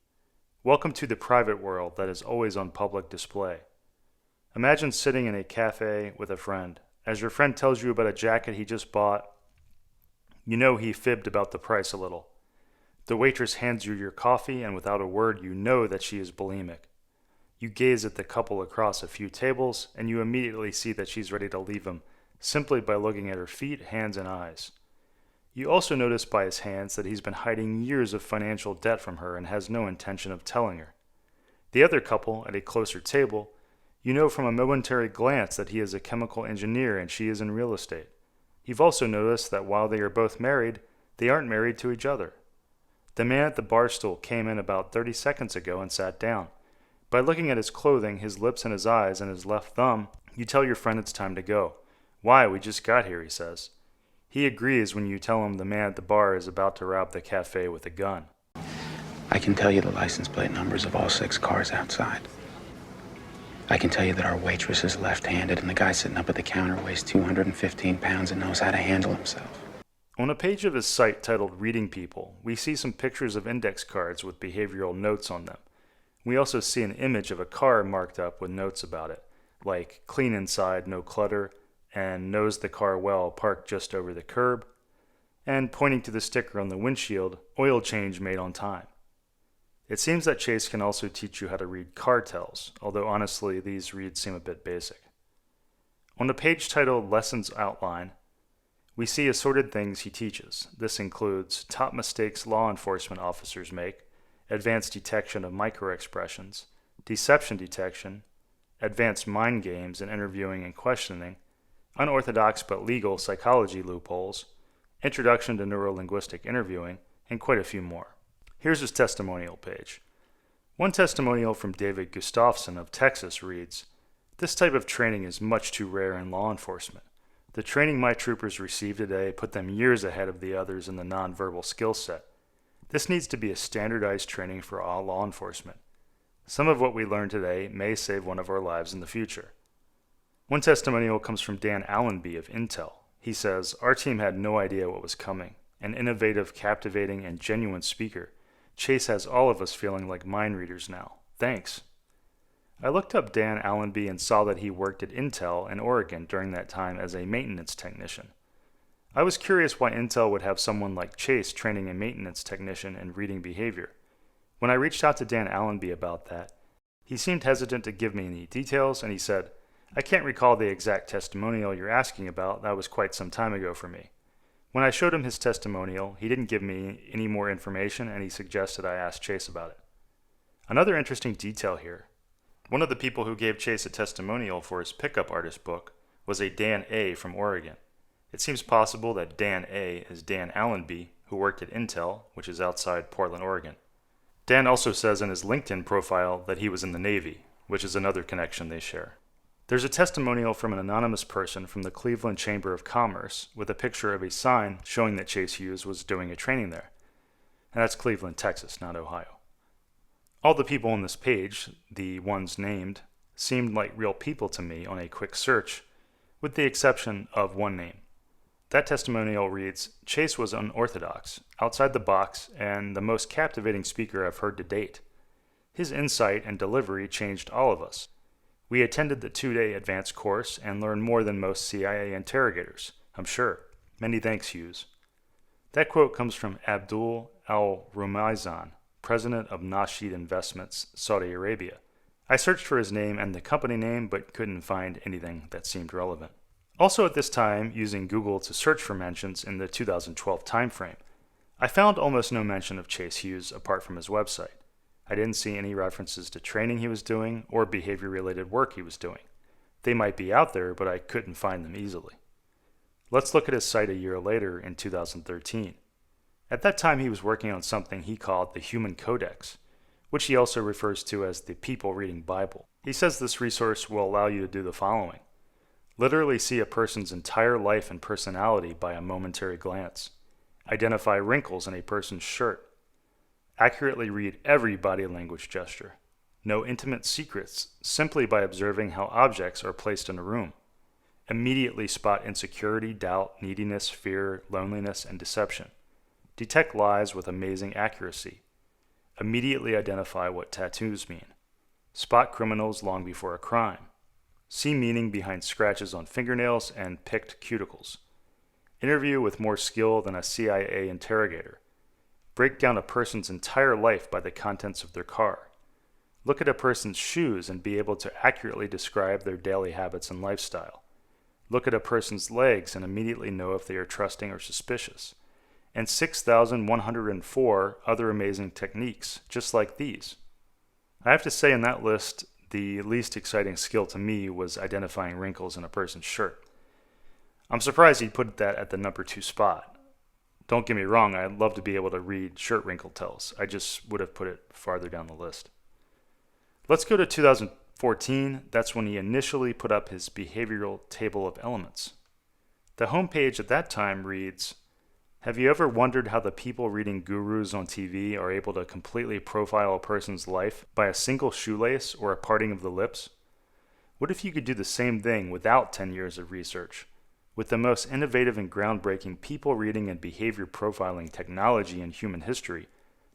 Welcome to the private world that is always on public display. Imagine sitting in a cafe with a friend. As your friend tells you about a jacket he just bought, you know he fibbed about the price a little. The waitress hands you your coffee, and without a word you know that she is bulimic. You gaze at the couple across a few tables, and you immediately see that she's ready to leave him simply by looking at her feet, hands, and eyes. You also notice by his hands that he's been hiding years of financial debt from her and has no intention of telling her. The other couple, at a closer table, you know from a momentary glance that he is a chemical engineer and she is in real estate. You've also noticed that while they are both married, they aren't married to each other. The man at the bar stool came in about 30 seconds ago and sat down. By looking at his clothing, his lips and his eyes, and his left thumb, you tell your friend it's time to go. Why, we just got here, he says. He agrees when you tell him the man at the bar is about to rob the cafe with a gun. I can tell you the license plate numbers of all 6 cars outside. I can tell you that our waitress is left-handed and the guy sitting up at the counter weighs 215 pounds and knows how to handle himself. On a page of his site titled Reading People, we see some pictures of index cards with behavioral notes on them. We also see an image of a car marked up with notes about it, like clean inside, no clutter, and knows the car well, parked just over the curb, and pointing to the sticker on the windshield, oil change made on time. It seems that Chase can also teach you how to read cartels, although honestly these reads seem a bit basic. On the page titled Lessons Outline, we see assorted things he teaches. This includes top mistakes law enforcement officers make, advanced detection of microexpressions, deception detection, advanced mind games in interviewing and questioning, unorthodox but legal psychology loopholes, introduction to neurolinguistic interviewing, and quite a few more. Here's his testimonial page. One testimonial from David Gustafson of Texas reads, "This type of training is much too rare in law enforcement. The training my troopers receive today put them years ahead of the others in the nonverbal skill set. This needs to be a standardized training for all law enforcement. Some of what we learn today may save one of our lives in the future." One testimonial comes from Dan Allenby of Intel. He says, "Our team had no idea what was coming. An innovative, captivating, and genuine speaker. Chase has all of us feeling like mind readers now. Thanks." I looked up Dan Allenby and saw that he worked at Intel in Oregon during that time as a maintenance technician. I was curious why Intel would have someone like Chase training a maintenance technician in reading behavior. When I reached out to Dan Allenby about that, he seemed hesitant to give me any details, and he said, "I can't recall the exact testimonial you're asking about. That was quite some time ago for me." When I showed him his testimonial, he didn't give me any more information, and he suggested I ask Chase about it. Another interesting detail here. One of the people who gave Chase a testimonial for his pickup artist book was a Dan A. from Oregon. It seems possible that Dan A. is Dan Allenby, who worked at Intel, which is outside Portland, Oregon. Dan also says in his LinkedIn profile that he was in the Navy, which is another connection they share. There's a testimonial from an anonymous person from the Cleveland Chamber of Commerce with a picture of a sign showing that Chase Hughes was doing a training there. And that's Cleveland, Texas, not Ohio. All the people on this page, the ones named, seemed like real people to me on a quick search, with the exception of one name. That testimonial reads, Chase was unorthodox, outside the box, and the most captivating speaker I've heard to date. His insight and delivery changed all of us. We attended the 2-day advanced course and learned more than most CIA interrogators, I'm sure. Many thanks, Hughes. That quote comes from Abdul Al-Rumaizan, president of Nasheed Investments, Saudi Arabia. I searched for his name and the company name, but couldn't find anything that seemed relevant. Also at this time, using Google to search for mentions in the 2012 timeframe, I found almost no mention of Chase Hughes apart from his website. I didn't see any references to training he was doing or behavior-related work he was doing. They might be out there, but I couldn't find them easily. Let's look at his site a year later in 2013. At that time, he was working on something he called the Human Codex, which he also refers to as the People Reading Bible. He says this resource will allow you to do the following. Literally see a person's entire life and personality by a momentary glance. Identify wrinkles in a person's shirt. Accurately read every body language gesture. Know intimate secrets simply by observing how objects are placed in a room. Immediately spot insecurity, doubt, neediness, fear, loneliness, and deception. Detect lies with amazing accuracy. Immediately identify what tattoos mean. Spot criminals long before a crime. See meaning behind scratches on fingernails and picked cuticles. Interview with more skill than a CIA interrogator. Break down a person's entire life by the contents of their car. Look at a person's shoes and be able to accurately describe their daily habits and lifestyle. Look at a person's legs and immediately know if they are trusting or suspicious. And 6,104 other amazing techniques, just like these. I have to say in that list, the least exciting skill to me was identifying wrinkles in a person's shirt. I'm surprised he'd put that at the number 2 spot. Don't get me wrong, I'd love to be able to read shirt wrinkle tells. I just would have put it farther down the list. Let's go to 2014. That's when he initially put up his behavioral table of elements. The homepage at that time reads, have you ever wondered how the people reading gurus on TV are able to completely profile a person's life by a single shoelace or a parting of the lips? What if you could do the same thing without 10 years of research? With the most innovative and groundbreaking people reading and behavior profiling technology in human history,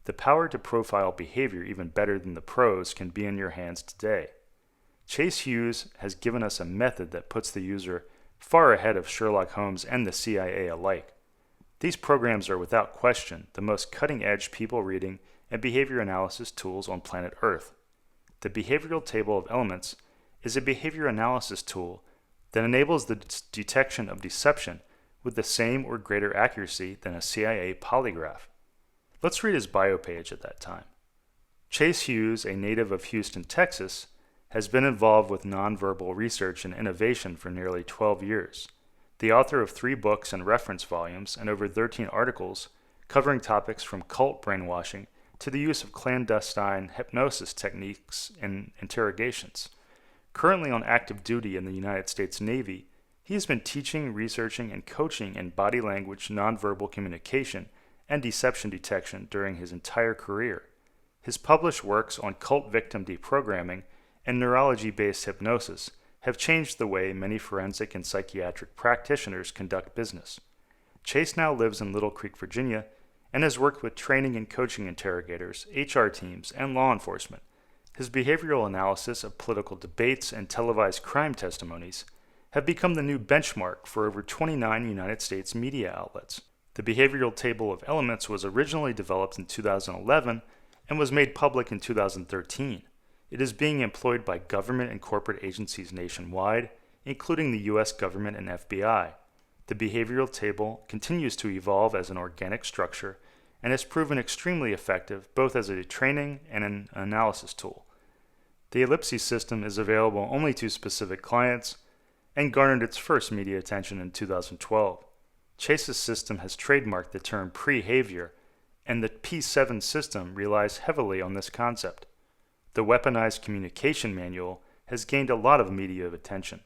the power to profile behavior even better than the pros can be in your hands today. Chase Hughes has given us a method that puts the user far ahead of Sherlock Holmes and the CIA alike. These programs are without question the most cutting-edge people reading and behavior analysis tools on planet Earth. The Behavioral Table of Elements is a behavior analysis tool that enables the detection of deception with the same or greater accuracy than a CIA polygraph. Let's read his bio page at that time. Chase Hughes, a native of Houston, Texas, has been involved with nonverbal research and innovation for nearly 12 years. The author of 3 books and reference volumes and over 13 articles covering topics from cult brainwashing to the use of clandestine hypnosis techniques in interrogations. Currently on active duty in the United States Navy, he has been teaching, researching, and coaching in body language, nonverbal communication, and deception detection during his entire career. His published works on cult victim deprogramming and neurology-based hypnosis have changed the way many forensic and psychiatric practitioners conduct business. Chase now lives in Little Creek, Virginia, and has worked with training and coaching interrogators, HR teams, and law enforcement. His behavioral analysis of political debates and televised crime testimonies have become the new benchmark for over 29 United States media outlets. The Behavioral Table of Elements was originally developed in 2011 and was made public in 2013. It is being employed by government and corporate agencies nationwide, including the U.S. government and FBI. The behavioral table continues to evolve as an organic structure and has proven extremely effective both as a training and an analysis tool. The Ellipses system is available only to specific clients, and garnered its first media attention in 2012. Chase's system has trademarked the term prehavior, and the P7 system relies heavily on this concept. The Weaponized Communication Manual has gained a lot of media attention.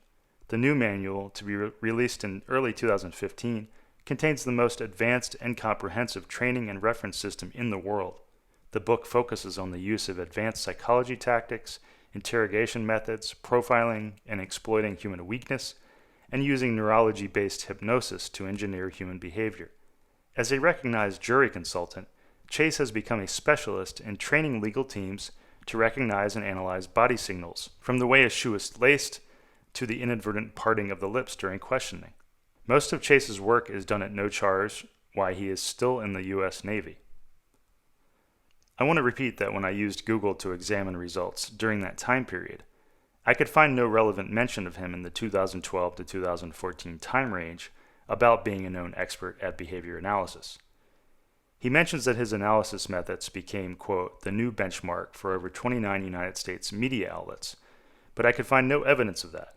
The new manual, to be released in early 2015, contains the most advanced and comprehensive training and reference system in the world. The book focuses on the use of advanced psychology tactics, interrogation methods, profiling and exploiting human weakness, and using neurology-based hypnosis to engineer human behavior. As a recognized jury consultant, Chase has become a specialist in training legal teams to recognize and analyze body signals, from the way a shoe is laced to the inadvertent parting of the lips during questioning. Most of Chase's work is done at no charge while he is still in the U.S. Navy. I want to repeat that when I used Google to examine results during that time period, I could find no relevant mention of him in the 2012 to 2014 time range about being a known expert at behavior analysis. He mentions that his analysis methods became, quote, the new benchmark for over 29 United States media outlets, but I could find no evidence of that.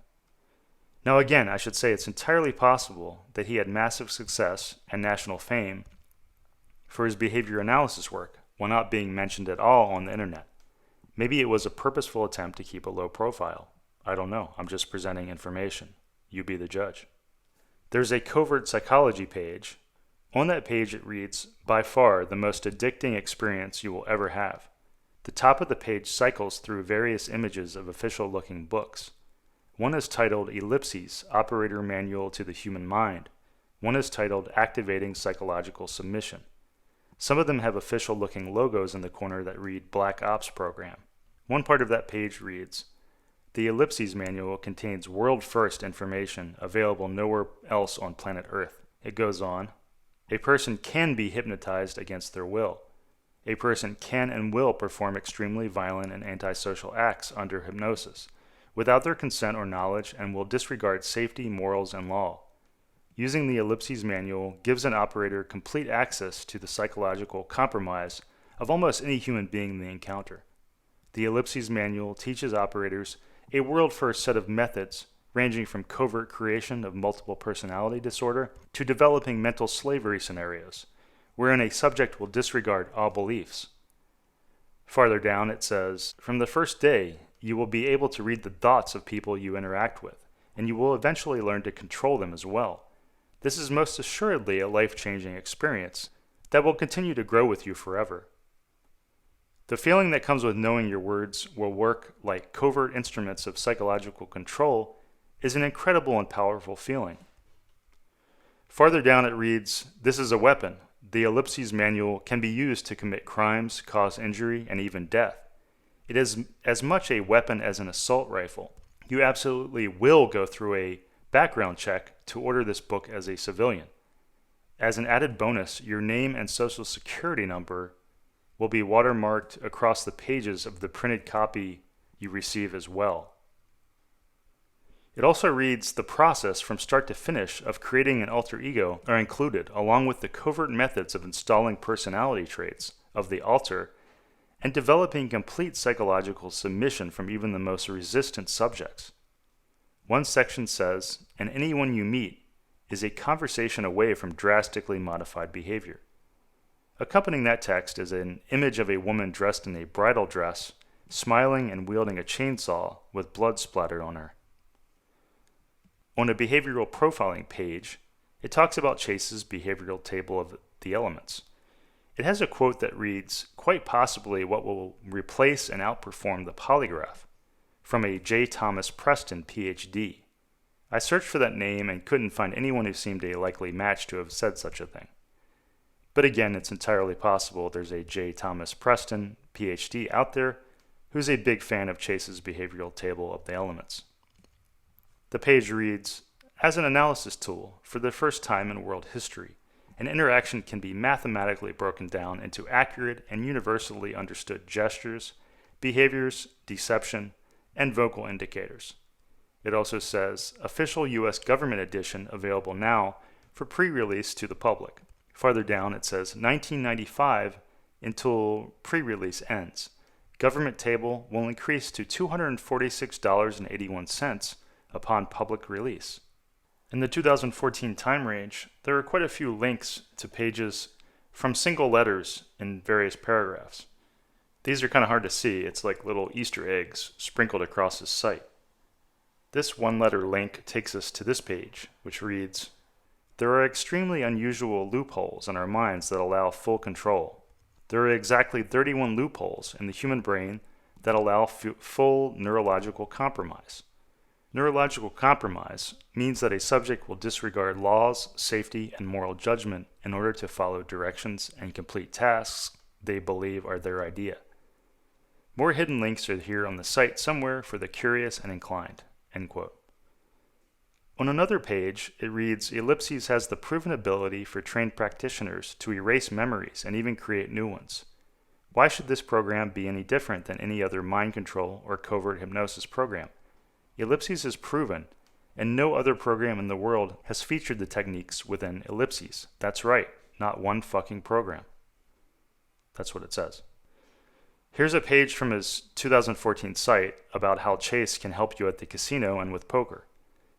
Now again, I should say it's entirely possible that he had massive success and national fame for his behavior analysis work while not being mentioned at all on the internet. Maybe it was a purposeful attempt to keep a low profile. I don't know. I'm just presenting information. You be the judge. There's a covert psychology page. On that page it reads, by far the most addicting experience you will ever have. The top of the page cycles through various images of official-looking books. One is titled Ellipses, Operator Manual to the Human Mind. One is titled Activating Psychological Submission. Some of them have official-looking logos in the corner that read Black Ops Program. One part of that page reads, the Ellipses Manual contains world-first information available nowhere else on planet Earth. It goes on, a person can be hypnotized against their will. A person can and will perform extremely violent and antisocial acts under hypnosis, without their consent or knowledge, and will disregard safety, morals, and law. Using the Ellipses Manual gives an operator complete access to the psychological compromise of almost any human being they encounter. The Ellipses Manual teaches operators a world-first set of methods ranging from covert creation of multiple personality disorder to developing mental slavery scenarios, wherein a subject will disregard all beliefs. Farther down it says, from the first day, you will be able to read the thoughts of people you interact with, and you will eventually learn to control them as well. This is most assuredly a life-changing experience that will continue to grow with you forever. The feeling that comes with knowing your words will work like covert instruments of psychological control is an incredible and powerful feeling. Farther down it reads, this is a weapon. The Ellipses Manual can be used to commit crimes, cause injury, and even death. It is as much a weapon as an assault rifle. You absolutely will go through a background check to order this book as a civilian. As an added bonus, your name and social security number will be watermarked across the pages of the printed copy you receive as well. It also reads, the process from start to finish of creating an alter ego are included, along with the covert methods of installing personality traits of the alter and developing complete psychological submission from even the most resistant subjects. One section says, and anyone you meet is a conversation away from drastically modified behavior. Accompanying that text is an image of a woman dressed in a bridal dress, smiling and wielding a chainsaw with blood splattered on her. On a behavioral profiling page, it talks about Chase's behavioral table of the elements. It has a quote that reads, quite possibly what will replace and outperform the polygraph, from a J. Thomas Preston, Ph.D. I searched for that name and couldn't find anyone who seemed a likely match to have said such a thing. But again, it's entirely possible there's a J. Thomas Preston, Ph.D. out there who's a big fan of Chase's behavioral table of the elements. The page reads, as an analysis tool, for the first time in world history, an interaction can be mathematically broken down into accurate and universally understood gestures, behaviors, deception, and vocal indicators. It also says, official U.S. government edition available now for pre-release to the public. Farther down it says 1995 until pre-release ends. Government table will increase to $246.81 upon public release. In the 2014 time range, there are quite a few links to pages from single letters in various paragraphs. These are kind of hard to see. It's like little Easter eggs sprinkled across his site. This one-letter link takes us to this page, which reads, "There are extremely unusual loopholes in our minds that allow full control. There are exactly 31 loopholes in the human brain that allow full neurological compromise. Neurological compromise means that a subject will disregard laws, safety, and moral judgment in order to follow directions and complete tasks they believe are their idea. More hidden links are here on the site somewhere for the curious and inclined." End quote. On another page, it reads, "Ellipses has the proven ability for trained practitioners to erase memories and even create new ones. Why should this program be any different than any other mind control or covert hypnosis program? Ellipses is proven, and no other program in the world has featured the techniques within Ellipses. That's right, not one fucking program." That's what it says. Here's a page from his 2014 site about how Chase can help you at the casino and with poker.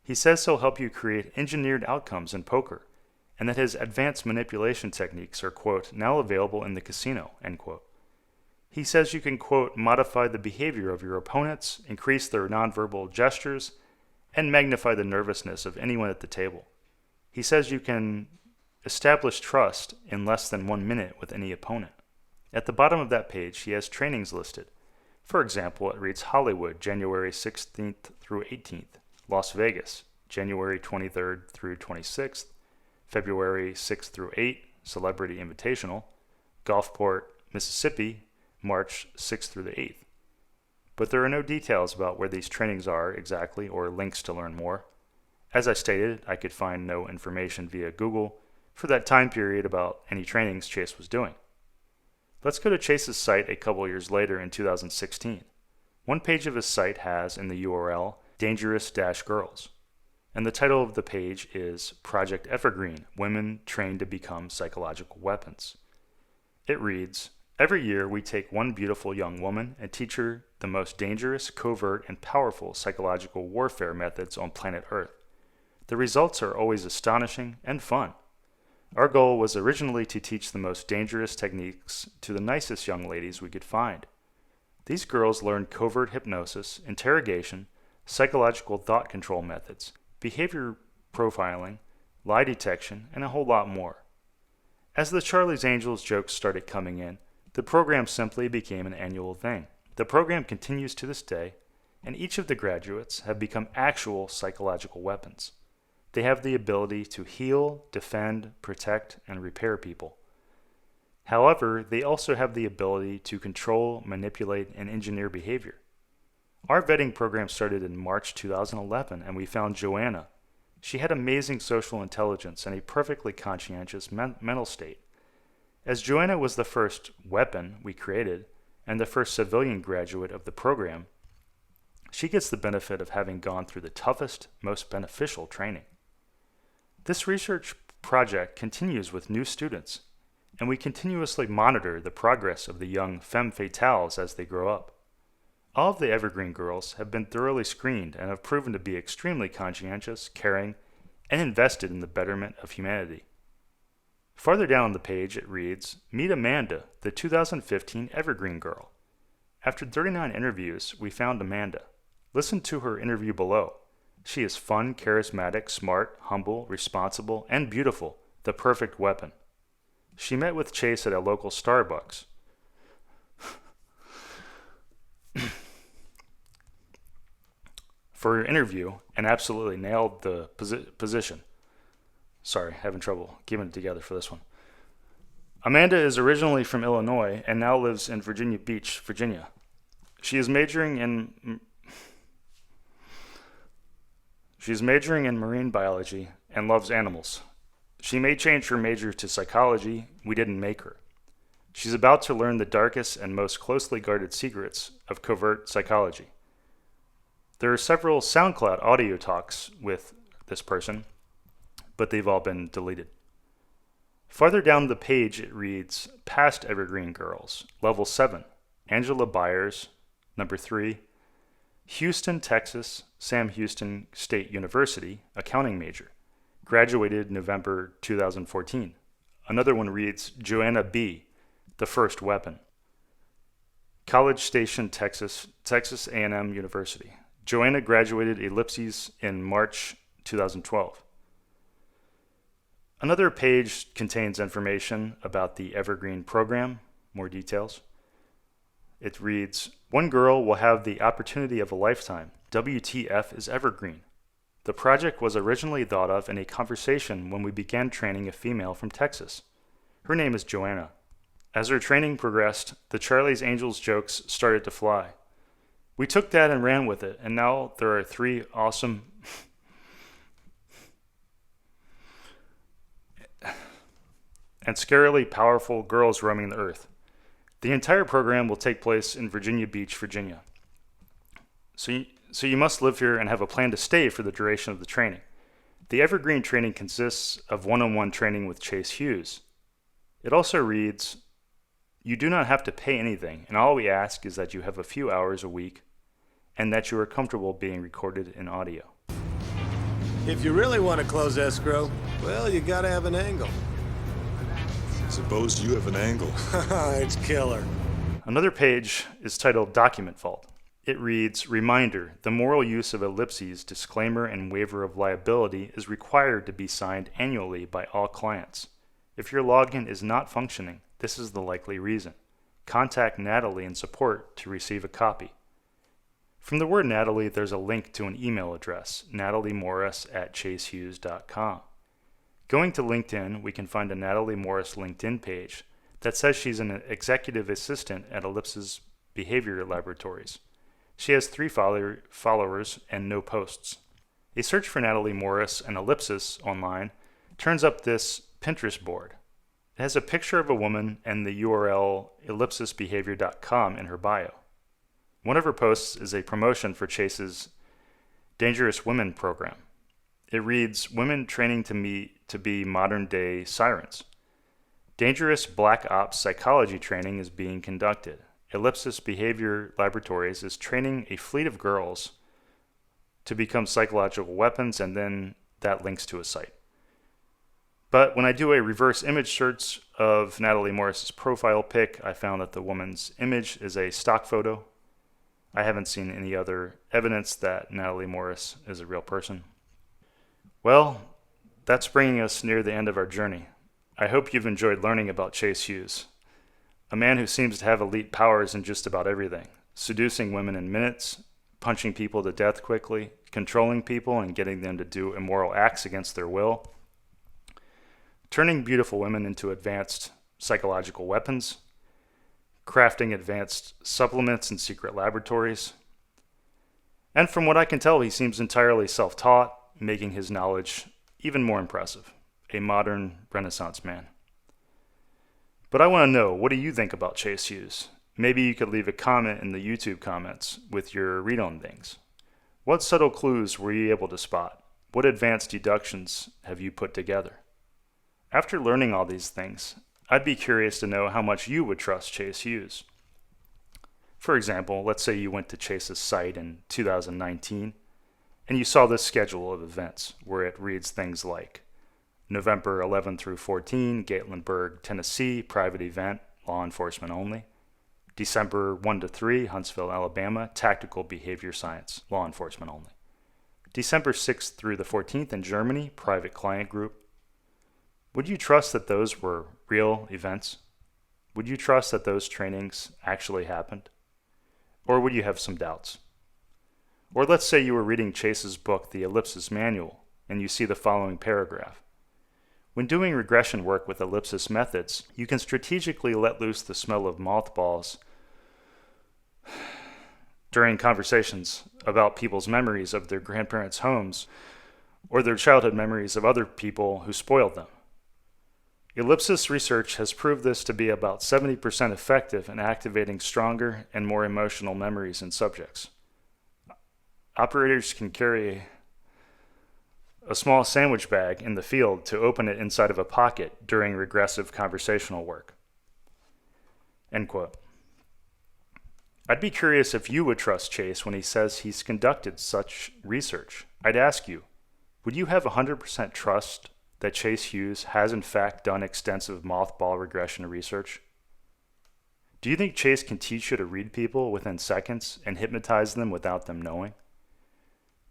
He says he'll help you create engineered outcomes in poker, and that his advanced manipulation techniques are, quote, "now available in the casino," end quote. He says you can, quote, "modify the behavior of your opponents, increase their nonverbal gestures, and magnify the nervousness of anyone at the table." He says you can establish trust in less than 1 minute with any opponent. At the bottom of that page, he has trainings listed. For example, it reads Hollywood, January 16th through 18th, Las Vegas, January 23rd through 26th, February 6th through 8th, Celebrity Invitational, Gulfport, Mississippi, March 6th through the 8th. But there are no details about where these trainings are exactly or links to learn more. As I stated, I could find no information via Google for that time period about any trainings Chase was doing. Let's go to Chase's site a couple years later in 2016. One page of his site has in the URL Dangerous-Girls, and the title of the page is Project Evergreen, Women Trained to Become Psychological Weapons. It reads, "Every year we take one beautiful young woman and teach her the most dangerous, covert, and powerful psychological warfare methods on planet Earth. The results are always astonishing and fun. Our goal was originally to teach the most dangerous techniques to the nicest young ladies we could find. These girls learned covert hypnosis, interrogation, psychological thought control methods, behavior profiling, lie detection, and a whole lot more. As the Charlie's Angels jokes started coming in, the program simply became an annual thing. The program continues to this day, and each of the graduates have become actual psychological weapons. They have the ability to heal, defend, protect, and repair people. However, they also have the ability to control, manipulate, and engineer behavior. Our vetting program started in March 2011, and we found Joanna. She had amazing social intelligence and a perfectly conscientious mental state. As Joanna was the first weapon we created and the first civilian graduate of the program, she gets the benefit of having gone through the toughest, most beneficial training. This research project continues with new students, and we continuously monitor the progress of the young femme fatales as they grow up. All of the Evergreen girls have been thoroughly screened and have proven to be extremely conscientious, caring, and invested in the betterment of humanity. Farther down the page it reads, "Meet Amanda, the 2015 Evergreen girl." After 39 interviews, we found Amanda. Listen to her interview below. She is fun, charismatic, smart, humble, responsible, and beautiful, the perfect weapon. She met with Chase at a local Starbucks. For her interview, and absolutely nailed the position. Sorry, having trouble keeping it together for this one. Amanda is originally from Illinois and now lives in Virginia Beach, Virginia. She is majoring in marine biology and loves animals. She may change her major to psychology. We didn't make her. She's about to learn the darkest and most closely guarded secrets of covert psychology. There are several SoundCloud audio talks with this person, but they've all been deleted. Farther down the page it reads, Past Evergreen Girls, Level 7, Angela Byers, Number 3, Houston, Texas, Sam Houston State University, accounting major. Graduated November 2014. Another one reads Joanna B., the first weapon. College Station, Texas, Texas A&M University. Joanna graduated ellipses in March 2012. Another page contains information about the Evergreen program, more details. It reads, one girl will have the opportunity of a lifetime. WTF is Evergreen. The project was originally thought of in a conversation when we began training a female from Texas. Her name is Joanna. As her training progressed, the Charlie's Angels jokes started to fly. We took that and ran with it, and now there are 3 awesome and scarily powerful girls roaming the earth. The entire program will take place in Virginia Beach, Virginia. So you must live here and have a plan to stay for the duration of the training. The Evergreen training consists of one-on-one training with Chase Hughes. It also reads, you do not have to pay anything, and all we ask is that you have a few hours a week and that you are comfortable being recorded in audio. If you really want to close escrow, well, you gotta have an angle. Suppose you have an angle. It's killer. Another page is titled Document Vault. It reads, reminder, the moral use of ellipses, disclaimer, and waiver of liability is required to be signed annually by all clients. If your login is not functioning, this is the likely reason. Contact Natalie in support to receive a copy. From the word Natalie, there's a link to an email address, nataliemorris@chasehughes.com. Going to LinkedIn, we can find a Natalie Morris LinkedIn page that says she's an executive assistant at Ellipses Behavior Laboratories. She has 3 followers and no posts. A search for Natalie Morris and Ellipsis online turns up this Pinterest board. It has a picture of a woman and the URL ellipsisbehavior.com in her bio. One of her posts is a promotion for Chase's Dangerous Women program. It reads, women training to be modern-day sirens. Dangerous Black Ops psychology training is being conducted. Ellipsis Behavior Laboratories is training a fleet of girls to become psychological weapons, and then that links to a site. But when I do a reverse image search of Natalie Morris's profile pic, I found that the woman's image is a stock photo. I haven't seen any other evidence that Natalie Morris is a real person. Well, that's bringing us near the end of our journey. I hope you've enjoyed learning about Chase Hughes, a man who seems to have elite powers in just about everything, seducing women in minutes, punching people to death quickly, controlling people and getting them to do immoral acts against their will, turning beautiful women into advanced psychological weapons, crafting advanced supplements in secret laboratories. And from what I can tell, he seems entirely self-taught, making his knowledge even more impressive. A modern Renaissance man. But I want to know, what do you think about Chase Hughes? Maybe you could leave a comment in the YouTube comments with your read on things. What subtle clues were you able to spot? What advanced deductions have you put together? After learning all these things, I'd be curious to know how much you would trust Chase Hughes. For example, let's say you went to Chase's site in 2019 and you saw this schedule of events where it reads things like November 11 through 14, Gatlinburg, Tennessee, private event, law enforcement only. December 1 to 3, Huntsville, Alabama, tactical behavior science, law enforcement only. December 6th through the 14th in Germany, private client group. Would you trust that those were real events? Would you trust that those trainings actually happened? Or would you have some doubts? Or let's say you were reading Chase's book, The Ellipsis Manual, and you see the following paragraph. When doing regression work with ellipsis methods, you can strategically let loose the smell of mothballs during conversations about people's memories of their grandparents' homes or their childhood memories of other people who spoiled them. Ellipsis research has proved this to be about 70% effective in activating stronger and more emotional memories in subjects. Operators can carry a small sandwich bag in the field to open it inside of a pocket during regressive conversational work. End quote. I'd be curious if you would trust Chase when he says he's conducted such research. I'd ask you, would you have 100% trust that Chase Hughes has in fact done extensive mothball regression research? Do you think Chase can teach you to read people within seconds and hypnotize them without them knowing?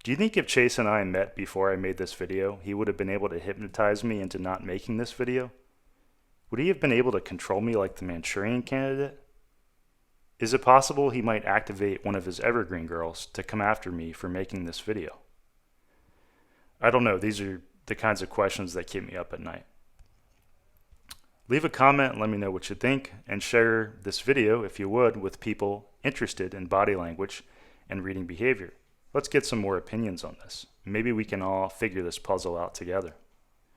Do you think if Chase and I met before I made this video, he would have been able to hypnotize me into not making this video? Would he have been able to control me like the Manchurian Candidate? Is it possible he might activate one of his evergreen girls to come after me for making this video? I don't know. These are the kinds of questions that keep me up at night. Leave a comment and let me know what you think, and share this video, if you would, with people interested in body language and reading behavior. Let's get some more opinions on this. Maybe we can all figure this puzzle out together.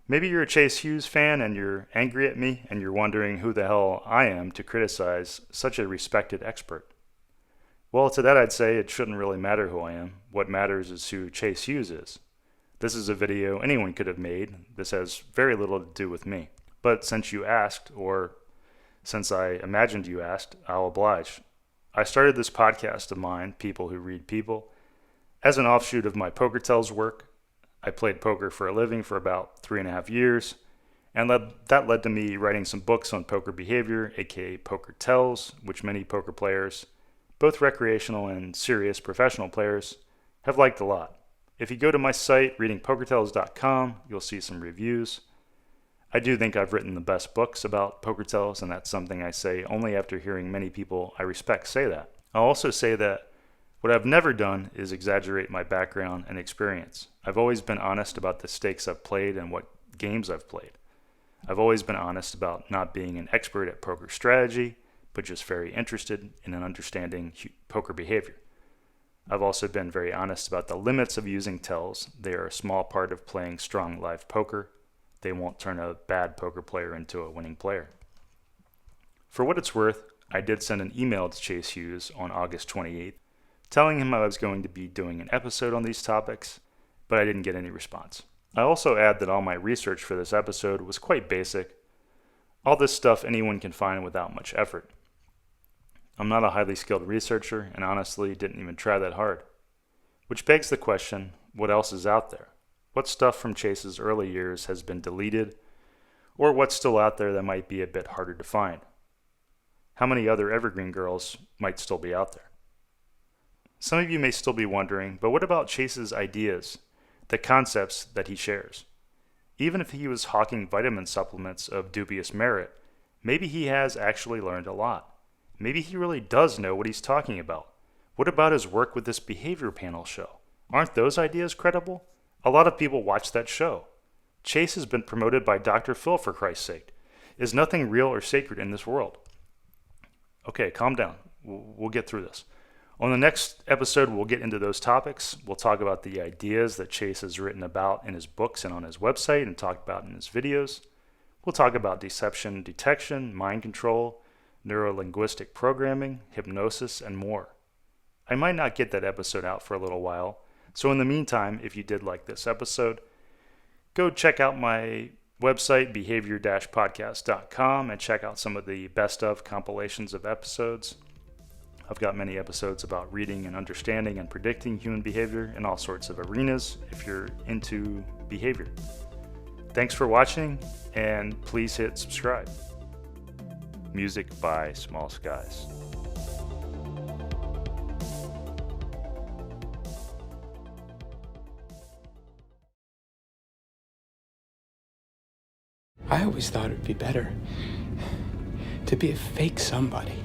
Maybe you're a Chase Hughes fan and you're angry at me and you're wondering who the hell I am to criticize such a respected expert. Well, to that I'd say it shouldn't really matter who I am. What matters is who Chase Hughes is. This is a video anyone could have made. This has very little to do with me. But since you asked, or since I imagined you asked, I'll oblige. I started this podcast of mine, People Who Read People, as an offshoot of my Poker Tells work. I played poker for a living for about 3.5 years, and that led to me writing some books on poker behavior, aka Poker Tells, which many poker players, both recreational and serious professional players, have liked a lot. If you go to my site, readingpokertells.com, you'll see some reviews. I do think I've written the best books about Poker Tells, and that's something I say only after hearing many people I respect say that. I'll also say that what I've never done is exaggerate my background and experience. I've always been honest about the stakes I've played and what games I've played. I've always been honest about not being an expert at poker strategy, but just very interested in understanding poker behavior. I've also been very honest about the limits of using tells. They are a small part of playing strong live poker. They won't turn a bad poker player into a winning player. For what it's worth, I did send an email to Chase Hughes on August 28th, telling him I was going to be doing an episode on these topics, but I didn't get any response. I also add that all my research for this episode was quite basic. All this stuff anyone can find without much effort. I'm not a highly skilled researcher and honestly didn't even try that hard. Which begs the question, what else is out there? What stuff from Chase's early years has been deleted, or what's still out there that might be a bit harder to find? How many other evergreen girls might still be out there? Some of you may still be wondering, but what about Chase's ideas, the concepts that he shares? Even if he was hawking vitamin supplements of dubious merit, maybe he has actually learned a lot. Maybe he really does know what he's talking about. What about his work with this behavior panel show? Aren't those ideas credible? A lot of people watch that show. Chase has been promoted by Dr. Phil, for Christ's sake. Is nothing real or sacred in this world? Okay, calm down. We'll get through this. On the next episode, we'll get into those topics. We'll talk about the ideas that Chase has written about in his books and on his website and talked about in his videos. We'll talk about deception detection, mind control, neuro-linguistic programming, hypnosis, and more. I might not get that episode out for a little while, so in the meantime, if you did like this episode, go check out my website, behavior-podcast.com, and check out some of the best of compilations of episodes. I've got many episodes about reading and understanding and predicting human behavior in all sorts of arenas if you're into behavior. Thanks for watching, and please hit subscribe. Music by Small Skies. I always thought it would be better to be a fake somebody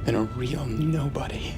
than a real nobody.